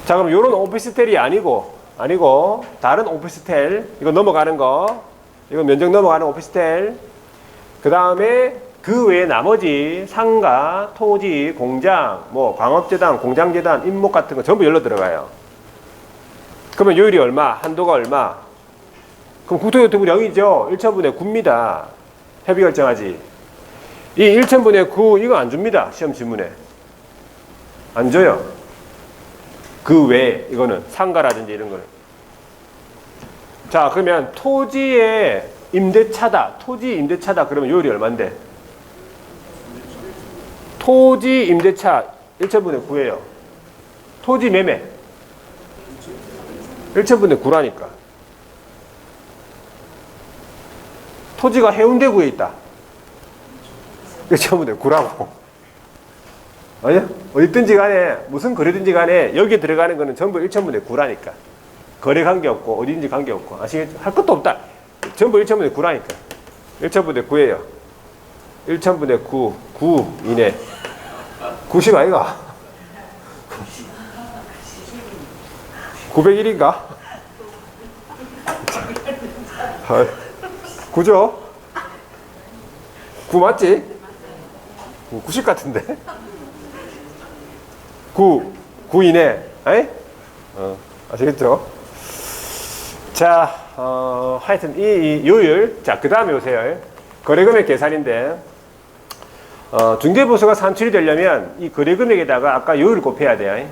자, 그럼 요런 오피스텔이 아니고 다른 오피스텔 이거 넘어가는 거 이거 면적 넘어가는 오피스텔 그 다음에 그 외에 나머지 상가, 토지, 공장, 뭐 광업재단, 공장재단, 임목 같은 거 전부 열로 들어가요. 그러면 요율이 얼마? 한도가 얼마? 그럼 국토교통부 0이죠. 1,000분의 9입니다. 협의 결정하지. 이 1,000분의 9 이거 안 줍니다. 시험 지문에. 안 줘요. 그 외에 이거는 상가라든지 이런 거는. 자, 그러면 토지의 임대차다. 토지 임대차다. 그러면 요율이 얼만데? 토지 임대차 1,000분의 9예요. 토지 매매 1,000분의 9라니까. 토지가 해운대구에 있다. 1,000분의 9라고. 아니야? 어디든지 간에 무슨 거래든지 간에 여기 들어가는 거는 전부 1,000분의 9라니까. 거래 관계없고 어디든지 관계없고. 아시겠죠? 할 것도 없다. 전부 1,000분의 9라니까. 1,000분의 9예요. 1,000분의 9. 9 이내. 90 아이가? 901인가? 9죠? 9 맞지? 90 같은데? 9 이내. 에이? 아시겠죠? 자, 하여튼 이 요율. 자, 그 다음에 오세요. 거래금액 계산인데, 중개보수가 산출이 되려면 이 거래금액에다가 아까 요율을 곱해야 돼요.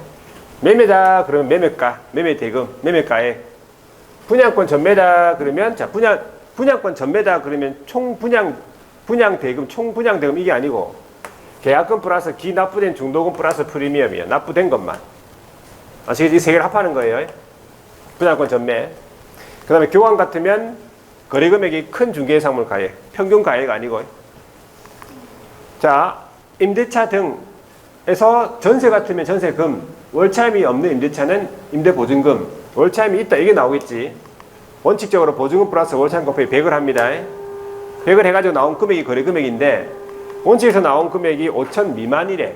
매매다 그러면 매매가, 매매대금, 매매가액. 분양권 전매다 그러면, 자, 분양권 전매다 그러면 분양대금, 총분양대금 이게 아니고, 계약금 플러스 기납부된 중도금 플러스 프리미엄이에요. 납부된 것만. 아시겠지? 이 세 개를 합하는 거예요. 분양권 전매. 그 다음에 교환 같으면 거래금액이 큰 중개예상물 가액, 평균 가액 아니고. 자, 임대차 등에서 전세 같으면 전세금, 월차임이 없는 임대차는 임대보증금, 월차임이 있다 이게 나오겠지. 원칙적으로 보증금 플러스 월차임 곱하기 100을 합니다. 100을 해가지고 나온 금액이 거래금액인데 원칙에서 나온 금액이 5천 미만이래.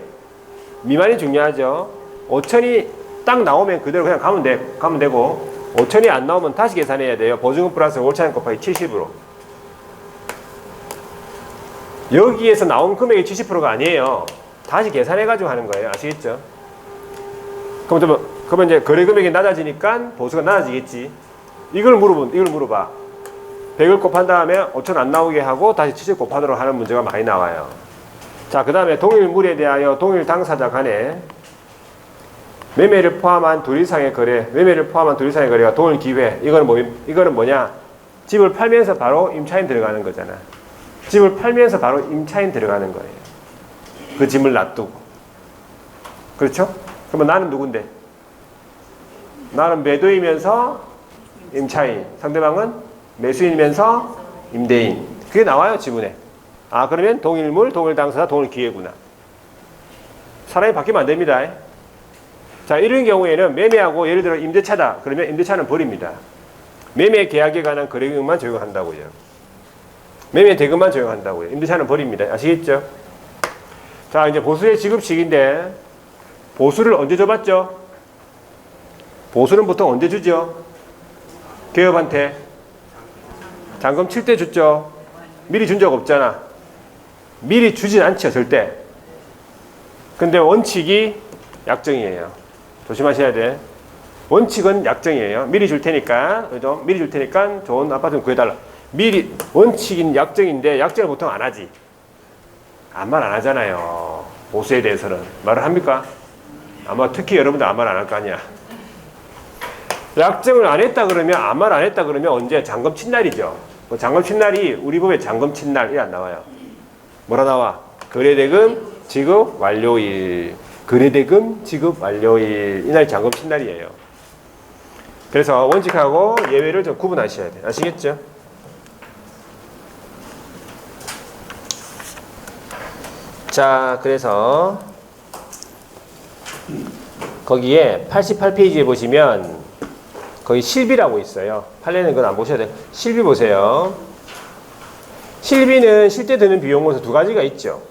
미만이 중요하죠. 5천이 딱 나오면 그대로 그냥 가면 되고 5천이 안 나오면 다시 계산해야 돼요. 보증금 플러스 월차임 곱하기 70으로. 여기에서 나온 금액이 70%가 아니에요. 다시 계산해가지고 하는 거예요. 아시겠죠? 그러면 이제 거래 금액이 낮아지니까 보수가 낮아지겠지. 이걸 물어봐. 100을 곱한 다음에 5천 안 나오게 하고 다시 70 곱하도록 하는 문제가 많이 나와요. 자, 그 다음에 동일물에 대하여 동일 당사자 간에 매매를 포함한 둘 이상의 거래가 동일 기회. 이거는 뭐냐? 집을 팔면서 바로 임차인 들어가는 거잖아. 집을 팔면서 바로 임차인 들어가는 거예요. 그 짐을 놔두고. 그렇죠? 그러면 나는 누군데? 나는 매도이면서 임차인. 상대방은 매수인이면서 임대인. 그게 나와요, 지문에. 아, 그러면 동일물, 동일 당사자, 동일 기회구나. 사람이 바뀌면 안 됩니다. 자, 이런 경우에는 매매하고 예를 들어 임대차다. 그러면 임대차는 버립니다. 매매 계약에 관한 거래금만 적용한다고요. 매매 대금만 적용한다고요. 임대차는 버립니다. 아시겠죠? 자, 이제 보수의 지급식인데 보수를 언제 줘봤죠? 보수는 보통 언제 주죠? 개업한테 잔금 칠 때 줬죠. 미리 준 적 없잖아. 미리 주진 않죠, 절대. 근데 원칙이 약정이에요. 조심하셔야 돼. 원칙은 약정이에요. 미리 줄 테니까, 그죠? 미리 줄 테니까 좋은 아파트 구해달라. 원칙인 약정인데 약정을 보통 안 하지. 아무 말 안 하잖아요. 보수에 대해서는. 말을 합니까? 아마 특히 여러분들 아무 말 안 할 거 아니야. 약정을 안 했다 그러면, 아무 말 안 했다 그러면 언제? 잔금 친 날이죠. 잔금 친 날이 우리 법에 잔금 친 날이 안 나와요. 뭐라 나와? 거래대금 지급 완료일. 거래대금 지급 완료일. 이날 잔금 친 날이에요. 그래서 원칙하고 예외를 좀 구분하셔야 돼요. 아시겠죠? 자, 그래서 거기에 88페이지에 보시면 거기 실비라고 있어요. 판례는 그건 안 보셔야 돼요. 실비 보세요. 실비는 실제 드는 비용으로서 두 가지가 있죠.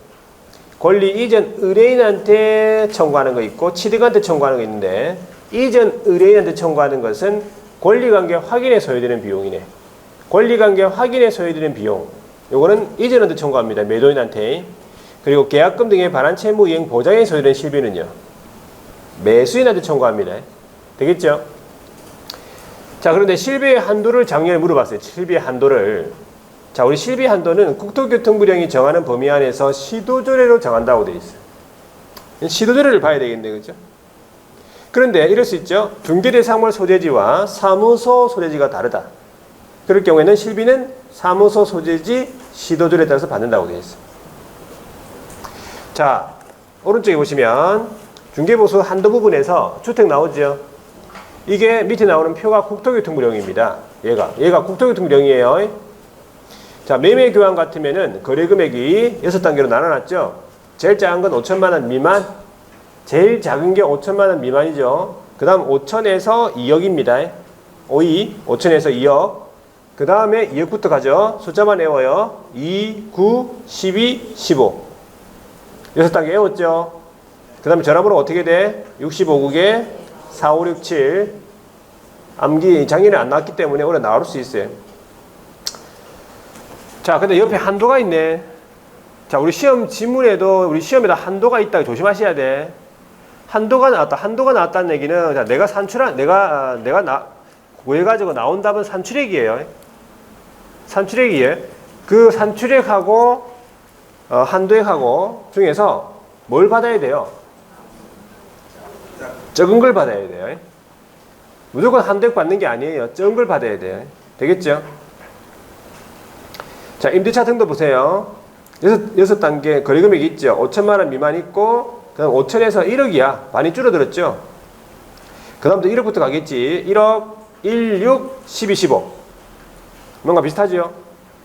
권리 이전 의뢰인한테 청구하는 거 있고 취득한테 청구하는 거 있는데, 이전 의뢰인한테 청구하는 것은 권리관계 확인에 소요되는 비용이네. 권리관계 확인에 소요되는 비용. 요거는 이전한테 청구합니다. 매도인한테. 그리고 계약금 등의 반환 채무 이행 보장에 소요되는 실비는요, 매수인한테 청구합니다. 되겠죠? 자, 그런데 실비의 한도를 작년에 물어봤어요. 실비의 한도를. 자, 우리 실비 한도는 국토교통부령이 정하는 범위 안에서 시도조례로 정한다고 되어 있어요. 시도조례를 봐야 되겠네, 그죠? 그런데 이럴 수 있죠. 중개대상물 소재지와 사무소 소재지가 다르다. 그럴 경우에는 실비는 사무소 소재지 시도조례에 따라서 받는다고 되어 있어요. 자, 오른쪽에 보시면 중개보수 한도 부분에서 주택 나오죠. 이게 밑에 나오는 표가 국토교통부령입니다. 얘가 국토교통부령이에요. 자, 매매 교환 같으면은 거래 금액이 6단계로 나눠놨죠. 제일 작은 건 5천만 원 미만. 제일 작은 게 5천만 원 미만이죠. 그 다음 5천에서 2억입니다. 5천에서 2억. 그 다음에 2억부터 가죠. 숫자만 외워요. 2, 9, 12, 15. 6단계 외웠죠. 그 다음에 전화번호 어떻게 돼? 65국에 4567. 암기 작년에 안 나왔기 때문에 올해 나올 수 있어요. 자, 근데 옆에 한도가 있네. 자, 우리 시험 지문에도 우리 시험에다 한도가 있다고 조심하셔야 돼. 한도가 나왔다. 한도가 나왔다는 얘기는, 자, 내가 구해가지고 나온 답은 산출액이에요. 산출액이에요. 그 산출액하고 한도액하고 중에서 뭘 받아야 돼요? 적은 걸 받아야 돼요. 무조건 한도액 받는 게 아니에요. 적은 걸 받아야 돼요. 되겠죠? 자, 임대차 등도 보세요. 6단계 거래금액이 있죠. 5천만 원 미만 있고, 그 다음 5천에서 1억이야. 많이 줄어들었죠. 그 다음부터 1억부터 가겠지. 1억, 1, 6, 12, 15. 뭔가 비슷하죠?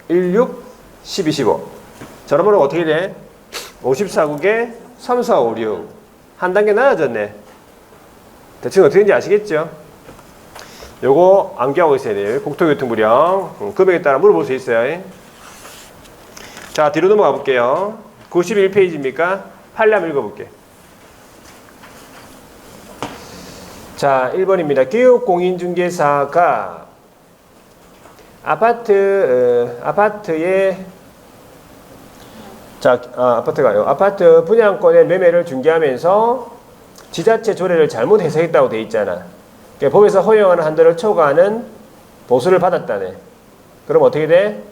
1, 6, 12, 15. 전화번호가 어떻게 돼? 54국에 3, 4, 5, 6. 한 단계 낮아졌네. 대충 어떻게 되는지 아시겠죠? 요거 암기하고 있어야 돼요. 국토교통부령. 금액에 따라 물어볼 수 있어요. 자, 뒤로 넘어가 볼게요. 91페이지입니까? 판례 한번 읽어볼게요. 자, 1번입니다. 교육공인중개사가 아파트에 자, 아파트가요. 아파트 분양권의 매매를 중개하면서 지자체 조례를 잘못 해석했다고 돼 있잖아. 그러니까 법에서 허용하는 한도를 초과하는 보수를 받았다네. 그럼 어떻게 돼?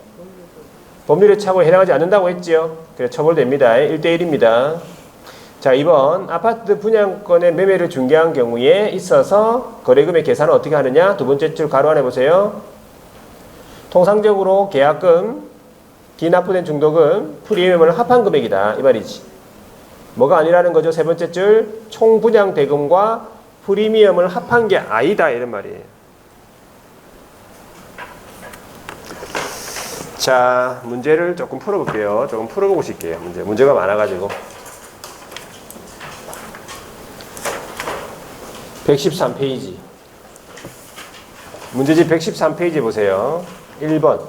법률의 착오에 해당하지 않는다고 했지요. 그래서 처벌됩니다. 1대1입니다. 자, 2번 아파트 분양권의 매매를 중개한 경우에 있어서 거래금의 계산을 어떻게 하느냐? 두 번째 줄 가로 안에 보세요. 통상적으로 계약금, 기납부된 중도금, 프리미엄을 합한 금액이다. 이 말이지. 뭐가 아니라는 거죠? 세 번째 줄 총 분양 대금과 프리미엄을 합한 게 아니다. 이런 말이에요. 자, 문제를 조금 풀어볼게요. 조금 풀어보고 싶게요. 문제가 많아가지고. 113페이지. 문제집 113페이지 보세요. 1번.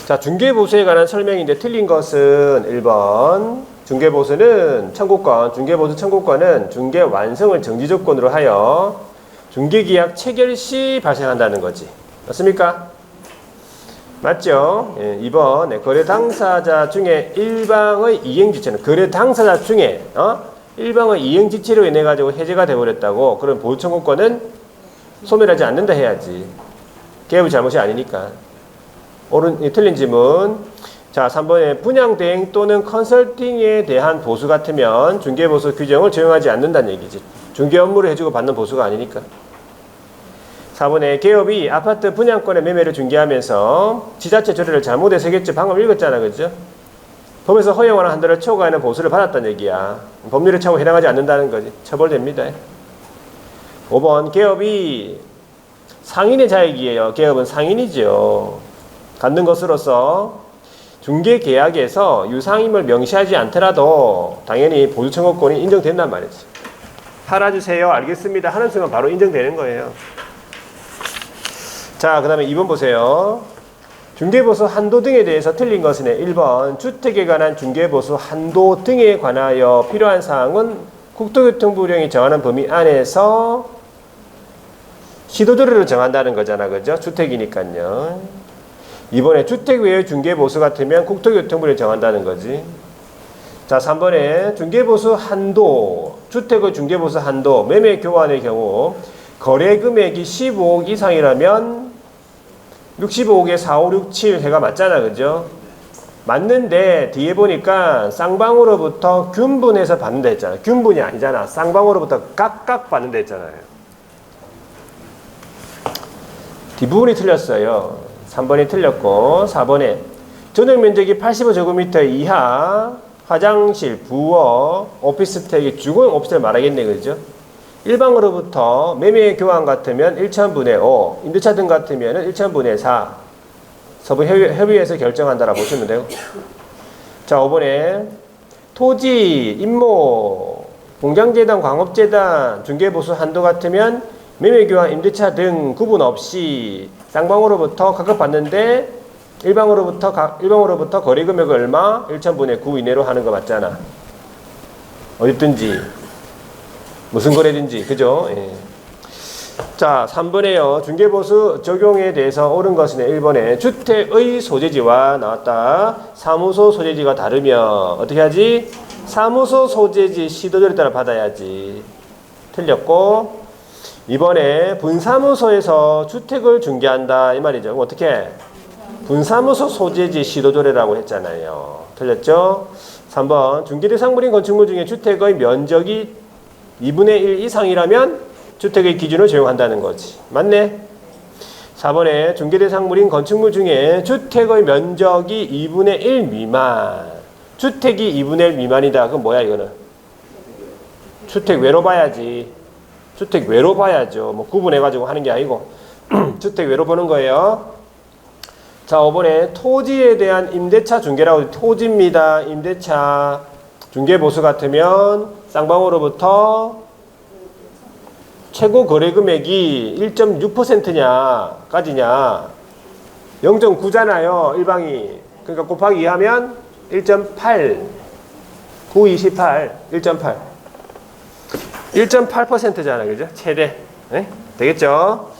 자, 중개보수에 관한 설명인데 틀린 것은 1번. 중개보수는 청구권, 중개보수 청구권은 중개 완성을 정지조건으로 하여 중개계약 체결 시 발생한다는 거지. 맞습니까? 맞죠? 예, 2번. 네, 거래 당사자 중에 일방의 이행지체는 거래 당사자 중에 일방의 이행지체로 인해 가지고 해제가 돼버렸다고. 그럼 보수 청구권은 소멸하지 않는다 해야지. 개업의 잘못이 아니니까. 틀린 지문. 자, 3번에 분양 대행 또는 컨설팅에 대한 보수 같으면 중개보수 규정을 적용하지 않는다는 얘기지. 중개 업무를 해주고 받는 보수가 아니니까. 4번에 개업이 아파트 분양권의 매매를 중개하면서 지자체 조례를 잘못 해석했죠. 방금 읽었잖아. 그죠? 법에서 허용하는 한도를 초과하는 보수를 받았다는 얘기야. 법률의 착오에 해당하지 않는다는 거지. 처벌됩니다. 5번 개업이 상인의 자익이에요. 개업은 상인이죠. 갖는 것으로서 중개계약에서 유상임을 명시하지 않더라도 당연히 보수 청구권이 인정된단 말이지. 팔아주세요. 알겠습니다. 하는 순간 바로 인정되는 거예요. 자, 그 다음에 2번 보세요. 중개보수 한도 등에 대해서 틀린 것은 1번 주택에 관한 중개보수 한도 등에 관하여 필요한 사항은 국토교통부령이 정하는 범위 안에서 시도조례로 정한다는 거잖아. 그죠? 주택이니까요. 이번에 주택 외의 중개보수 같으면 국토교통부령이 정한다는 거지. 자, 3번에 중개보수 한도, 주택의 중개보수 한도, 매매 교환의 경우 거래 금액이 15억 이상이라면 65억에 4, 5, 6, 7 해가 맞잖아. 그죠? 맞는데 뒤에 보니까 쌍방으로부터 균분해서 받는다 했잖아. 균분이 아니잖아. 쌍방으로부터 각각 받는다 했잖아요. 뒷부분이 틀렸어요. 3번이 틀렸고 4번에 전용 면적이 85제곱미터 이하 화장실, 부엌, 오피스텔, 주거용 오피스텔 말하겠네. 그죠? 일방으로부터 매매 교환 같으면 1,000분의 5, 임대차 등 같으면 1,000분의 4 서부 협의회에서 결정한다라고 보시면 되고. 자, 5번에 토지, 임모, 공장재단, 광업재단, 중개보수 한도 같으면 매매 교환, 임대차 등 구분 없이 쌍방으로부터 각각 받는데 일방으로부터 거래 금액을 얼마? 1,000분의 9 이내로 하는 거 맞잖아. 어딨든지 무슨 거래든지. 그죠? 예. 자, 3번에요. 중개보수 적용에 대해서 옳은 것은 1번에 주택의 소재지와 나왔다. 사무소 소재지가 다르면 어떻게 하지? 사무소 소재지 시도조례에 따라 받아야지. 틀렸고 2번에 분사무소에서 주택을 중개한다. 이 말이죠. 그럼 어떻게? 분사무소 소재지 시도조례라고 했잖아요. 틀렸죠? 3번 중개대상물인 건축물 중에 주택의 면적이 2분의 1 이상이라면 주택의 기준을 적용한다는 거지. 맞네? 4번에 중개대상물인 건축물 중에 주택의 면적이 2분의 1 미만. 주택이 2분의 1 미만이다. 그럼 뭐야 이거는? 주택 외로 봐야지. 주택 외로 봐야죠. 뭐 구분해가지고 하는 게 아니고 주택 외로 보는 거예요. 자, 5번에 토지에 대한 임대차 중개라고. 토지입니다. 임대차 중개보수 같으면 쌍방으로부터 최고 거래 금액이 1.6%냐 까지냐 0.9잖아요. 일방이. 그러니까 곱하기 2 하면 1.8 9, 28 1.8 1.8%잖아. 그죠? 최대. 네? 되겠죠?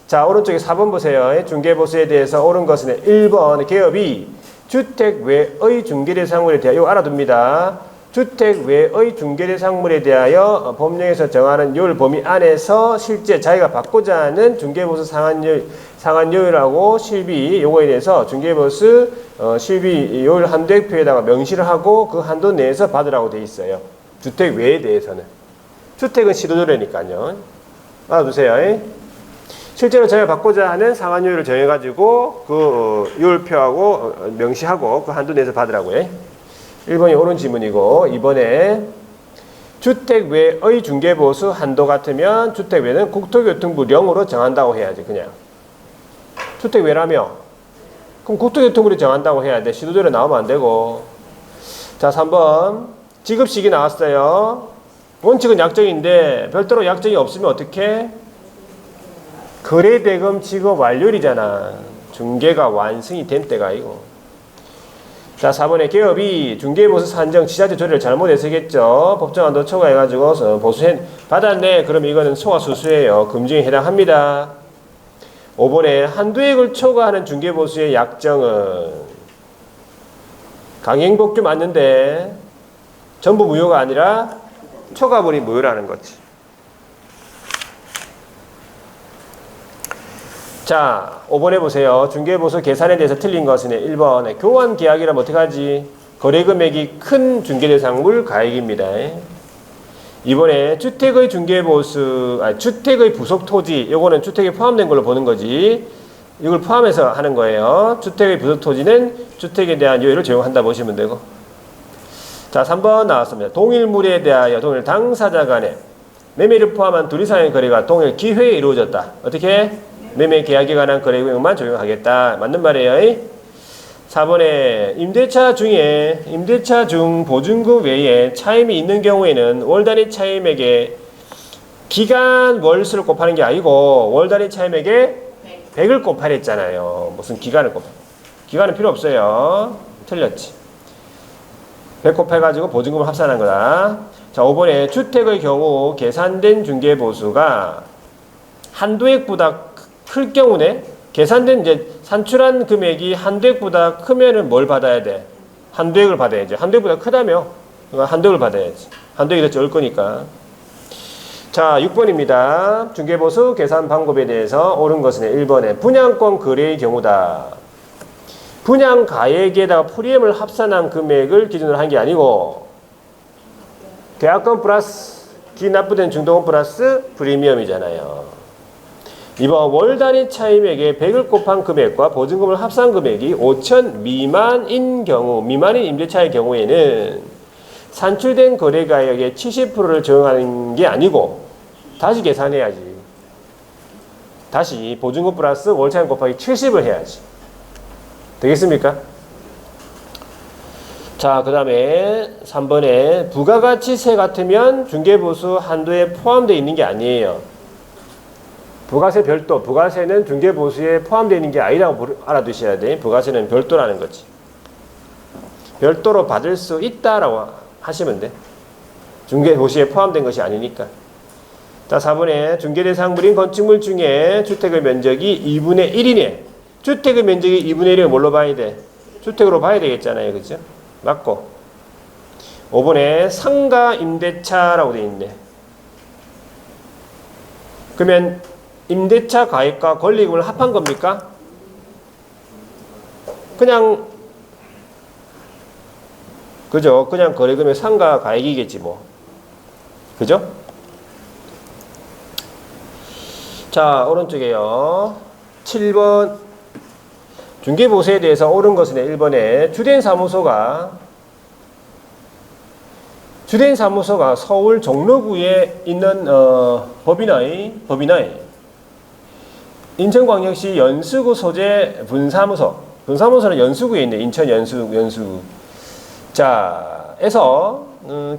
자, 오른쪽에 4번 보세요. 중개보수에 대해서 옳은 것은 1번 개업이 주택 외의 중개대상물에 대하여 이거 알아둡니다. 주택 외의 중개대상물에 대하여 법령에서 정하는 요율 범위 안에서 실제 자기가 받고자 하는 중개보수 상한요율하고 실비 요거에 대해서 중개보수 실비 요율 한도액표에다가 명시를 하고 그 한도 내에서 받으라고 돼 있어요. 주택 외에 대해서는. 주택은 시도조례니까요. 알아두세요. 실제로 자기가 받고자 하는 상한요율을 정해가지고 그 요율표하고 명시하고 그 한도 내에서 받으라고요. 1번이 옳은 지문이고 2번에 주택 외의 중개보수 한도 같으면 주택 외는 국토교통부령으로 정한다고 해야지. 그냥 주택 외라며 그럼 국토교통부령이 정한다고 해야 돼. 시도조례 나오면 안 되고. 자, 3번 지급식이 나왔어요. 원칙은 약정인데 별도로 약정이 없으면 어떻게? 거래대금 지급 완료일이잖아. 중개가 완성이 된 때가 아니고. 자, 4번에 개업이 중개보수 산정 지자체 조례를 잘못해서겠죠. 법정 한도 초과해가지고 보수 받았네. 그럼 이거는 소화수수예요. 금중에 해당합니다. 5번에 한도액을 초과하는 중개보수의 약정은 강행복규 맞는데 전부 무효가 아니라 초과분이 무효라는 거지. 자, 5번에 보세요. 중개보수 계산에 대해서 틀린 것은 1번에 교환 계약이라면 어떻게 하지? 거래금액이 큰 중개대상물 가액입니다. 2번에 주택의 중개보수, 주택의 부속토지, 요거는 주택에 포함된 걸로 보는 거지. 이걸 포함해서 하는 거예요. 주택의 부속토지는 주택에 대한 요율을 적용한다 보시면 되고. 자, 3번 나왔습니다. 동일물에 대하여 동일 당사자 간에 매매를 포함한 둘 이상의 거래가 동일 기회에 이루어졌다. 어떻게? 매매 계약에 관한 거래금액만 적용하겠다. 맞는 말이에요. 4번에 임대차 중 보증금 외에 차임이 있는 경우에는 월 단위 차임액에 기간 월수를 곱하는 게 아니고 월 단위 차임액에 100을 곱하랬잖아요. 무슨 기간을 곱하? 기간은 필요 없어요. 틀렸지. 100 곱해가지고 보증금을 합산한 거다. 자, 5번에 주택의 경우 계산된 중개보수가 한도액보다 클 경우네. 계산된 이제 산출한 금액이 한도액보다 크면은 뭘 받아야 돼? 한도액을 받아야지. 한도액보다 크다며? 한도액을 받아야지. 한도액이 더 적을 거니까. 자, 6번입니다. 중개보수 계산 방법에 대해서 옳은 것은 1번에 분양권 거래의 경우다. 분양 가액에다가 프리미엄을 합산한 금액을 기준으로 한 게 아니고 계약금 플러스 기납부된 중도금 플러스 프리미엄이잖아요. 2번 월 단위 차임액에 100을 곱한 금액과 보증금을 합산 금액이 5천 미만인 경우, 미만인 임대차의 경우에는 산출된 거래가액의 70%를 적용하는 게 아니고 다시 계산해야지. 다시 보증금 플러스 월 차임 곱하기 70을 해야지. 되겠습니까? 자, 그 다음에 3번에 부가가치세 같으면 중개보수 한도에 포함되어 있는 게 아니에요. 부가세 별도, 부가세는 중개보수에 포함되어 있는 게 아니라고 알아두셔야 돼. 부가세는 별도라는 거지. 별도로 받을 수 있다라고 하시면 돼. 중개보수에 포함된 것이 아니니까. 자, 4번에 중개대상물인 건축물 중에 주택의 면적이 2분의 1이네. 주택의 면적이 2분의 1을 뭘로 봐야 돼? 주택으로 봐야 되겠잖아요. 그죠? 맞고. 5번에 상가 임대차라고 되어 있네. 그러면 임대차 가액과 권리금을 합한 겁니까? 그냥 그죠? 그냥 거래금의 상가 가액이겠지 뭐. 그죠? 자, 오른쪽에요. 7번 중개보수에 대해서 옳은 것은 1번에 주된 사무소가 서울 종로구에 있는 법인의 인천광역시 연수구 소재 분사무소는 연수구에 있네. 인천 연수구. 자, 에서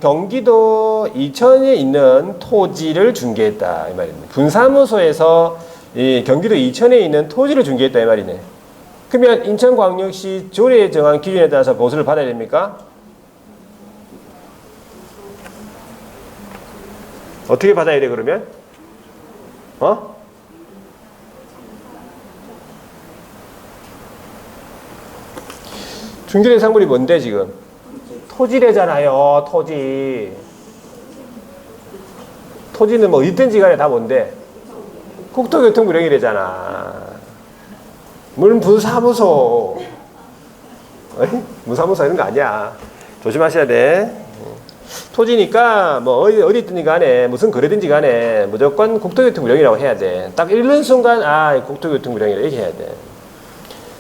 경기도 이천에 있는 토지를 중개했다 이 말입니다. 분사무소에서 이 경기도 이천에 있는 토지를 중개했다 이 말이네. 그러면 인천광역시 조례에 정한 기준에 따라서 보수를 받아야 됩니까? 어떻게 받아야 돼 그러면? 중개대상물이 뭔데 지금? 토지래잖아요. 토지. 토지는 뭐 어디든지 간에 다 뭔데? 국토교통부령이래잖아. 문사무소. 문사무소 이런 거 아니야. 조심하셔야 돼. 토지니까 뭐 어디 있든지 간에 무슨 거래든지 간에 무조건 국토교통부령이라고 해야 돼. 딱 읽는 순간 아 국토교통부령이라 이렇게 해야 돼.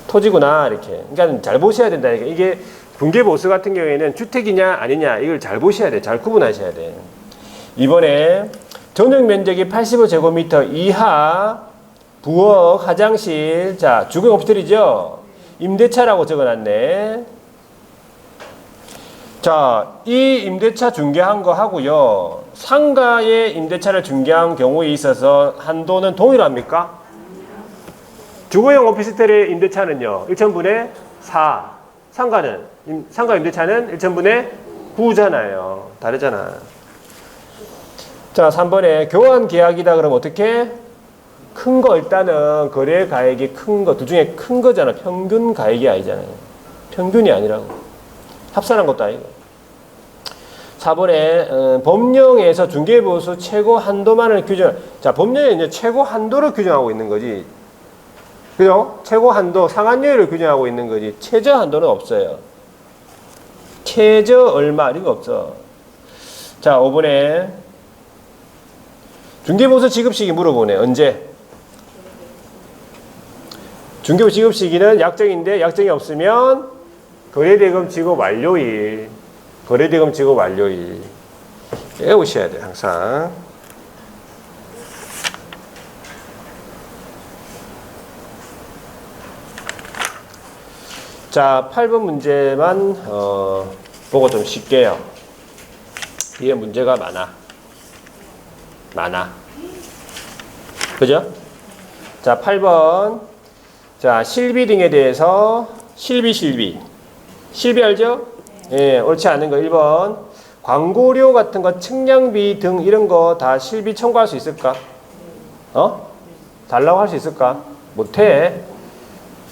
토지구나 이렇게. 그러니까 잘 보셔야 된다. 이게 군계보수 같은 경우에는 주택이냐 아니냐 이걸 잘 보셔야 돼. 잘 구분하셔야 돼. 이번에 전용 면적이 85제곱미터 이하 부엌, 화장실, 자 주거 오피스텔이죠. 임대차라고 적어놨네. 자, 이 임대차 중개한 거 하고요. 상가의 임대차를 중개한 경우에 있어서 한도는 동일합니까? 주거용 오피스텔의 임대차는요. 1,000분의 4. 상가 임대차는 1,000분의 9잖아요. 다르잖아. 자, 3번에 교환 계약이다 그러면 어떻게? 큰 거 일단은 거래 가액이 큰 거, 둘 중에 큰 거잖아. 평균 가액이 아니잖아요. 평균이 아니라고. 합산한 것도 아니고. 4번에 법령에서 중개보수 최고 한도만을 규정. 자, 법령에 이제 최고 한도를 규정하고 있는 거지. 그죠? 최고 한도, 상한여율을 규정하고 있는 거지. 최저 한도는 없어요. 최저 얼마 이런 거 없어. 자, 5번에 중개보수 지급 시기 물어보네. 언제? 중개보수 지급 시기는 약정인데 약정이 없으면 거래대금 지급 완료일. 거래대금 지급 완료일. 외우셔야 돼, 항상. 자, 8번 문제만 보고 좀 쉽게요. 뒤에 문제가 많아. 그죠? 자, 8번. 자, 실비 등에 대해서 실비 알죠? 예, 옳지 않은 거 1번. 광고료 같은 거, 측량비 등 이런 거 다 실비 청구할 수 있을까? 달라고 할 수 있을까? 못해.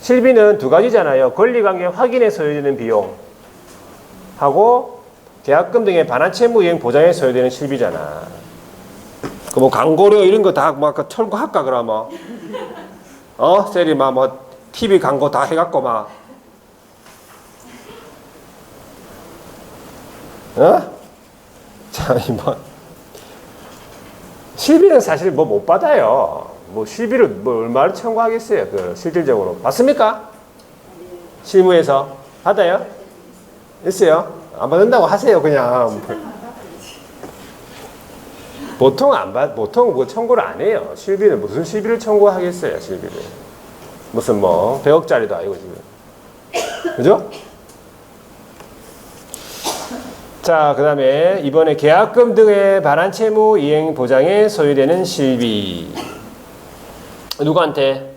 실비는 두 가지잖아요. 권리관계 확인에 소요되는 비용 하고 계약금 등의 반환 채무 이행 보장에 소요되는 실비잖아. 그 뭐 광고료 이런 거 다 막 청구할까 그러면? 셀이 막 뭐 TV 광고 다 해갖고 막 자, 이번 실비는 사실 뭐 못 받아요. 뭐 실비를 뭐 얼마를 청구하겠어요. 그 실질적으로 받습니까? 실무에서 받아요? 있어요? 안 받는다고 하세요, 그냥. 보통 뭐 청구를 안 해요. 실비는 무슨 실비를 청구하겠어요, 실비를. 무슨 뭐 100억짜리도 아니고 지금. 그죠? 자, 그 다음에 이번에 계약금 등의 반환 채무 이행 보장에 소요되는 실비. 누구한테?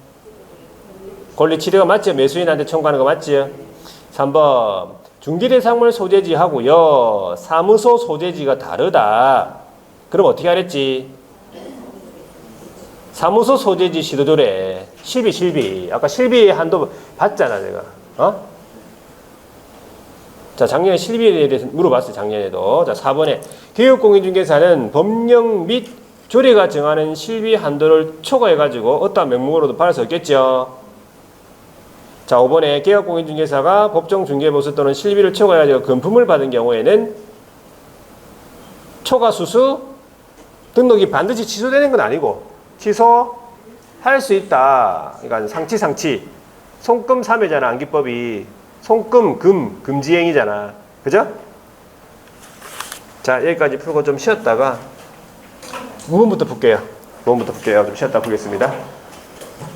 권리 취득가 맞죠? 매수인한테 청구하는 거 맞죠? 3번. 중개대상물 소재지 하고요. 사무소 소재지가 다르다. 그럼 어떻게 하랬지? 사무소 소재지 시도조례. 실비. 아까 실비 한도 봤잖아, 제가. 자, 작년에 실비에 대해서 물어봤어요, 작년에도. 자, 4번에 개업공인중개사는 법령 및 조례가 정하는 실비 한도를 초과해가지고 어떠한 명목으로도 받을 수 없겠죠. 자, 5번에 개업공인중개사가 법정 중개보수 또는 실비를 초과해가지고 금품을 받은 경우에는 초과수수 등록이 반드시 취소되는 건 아니고 취소할 수 있다. 그러니까 상치. 손금 3회잖아, 안기법이. 손금, 금지행위잖아. 그죠? 자, 여기까지 풀고 좀 쉬었다가 5번부터 풀게요. 좀 쉬었다 풀겠습니다.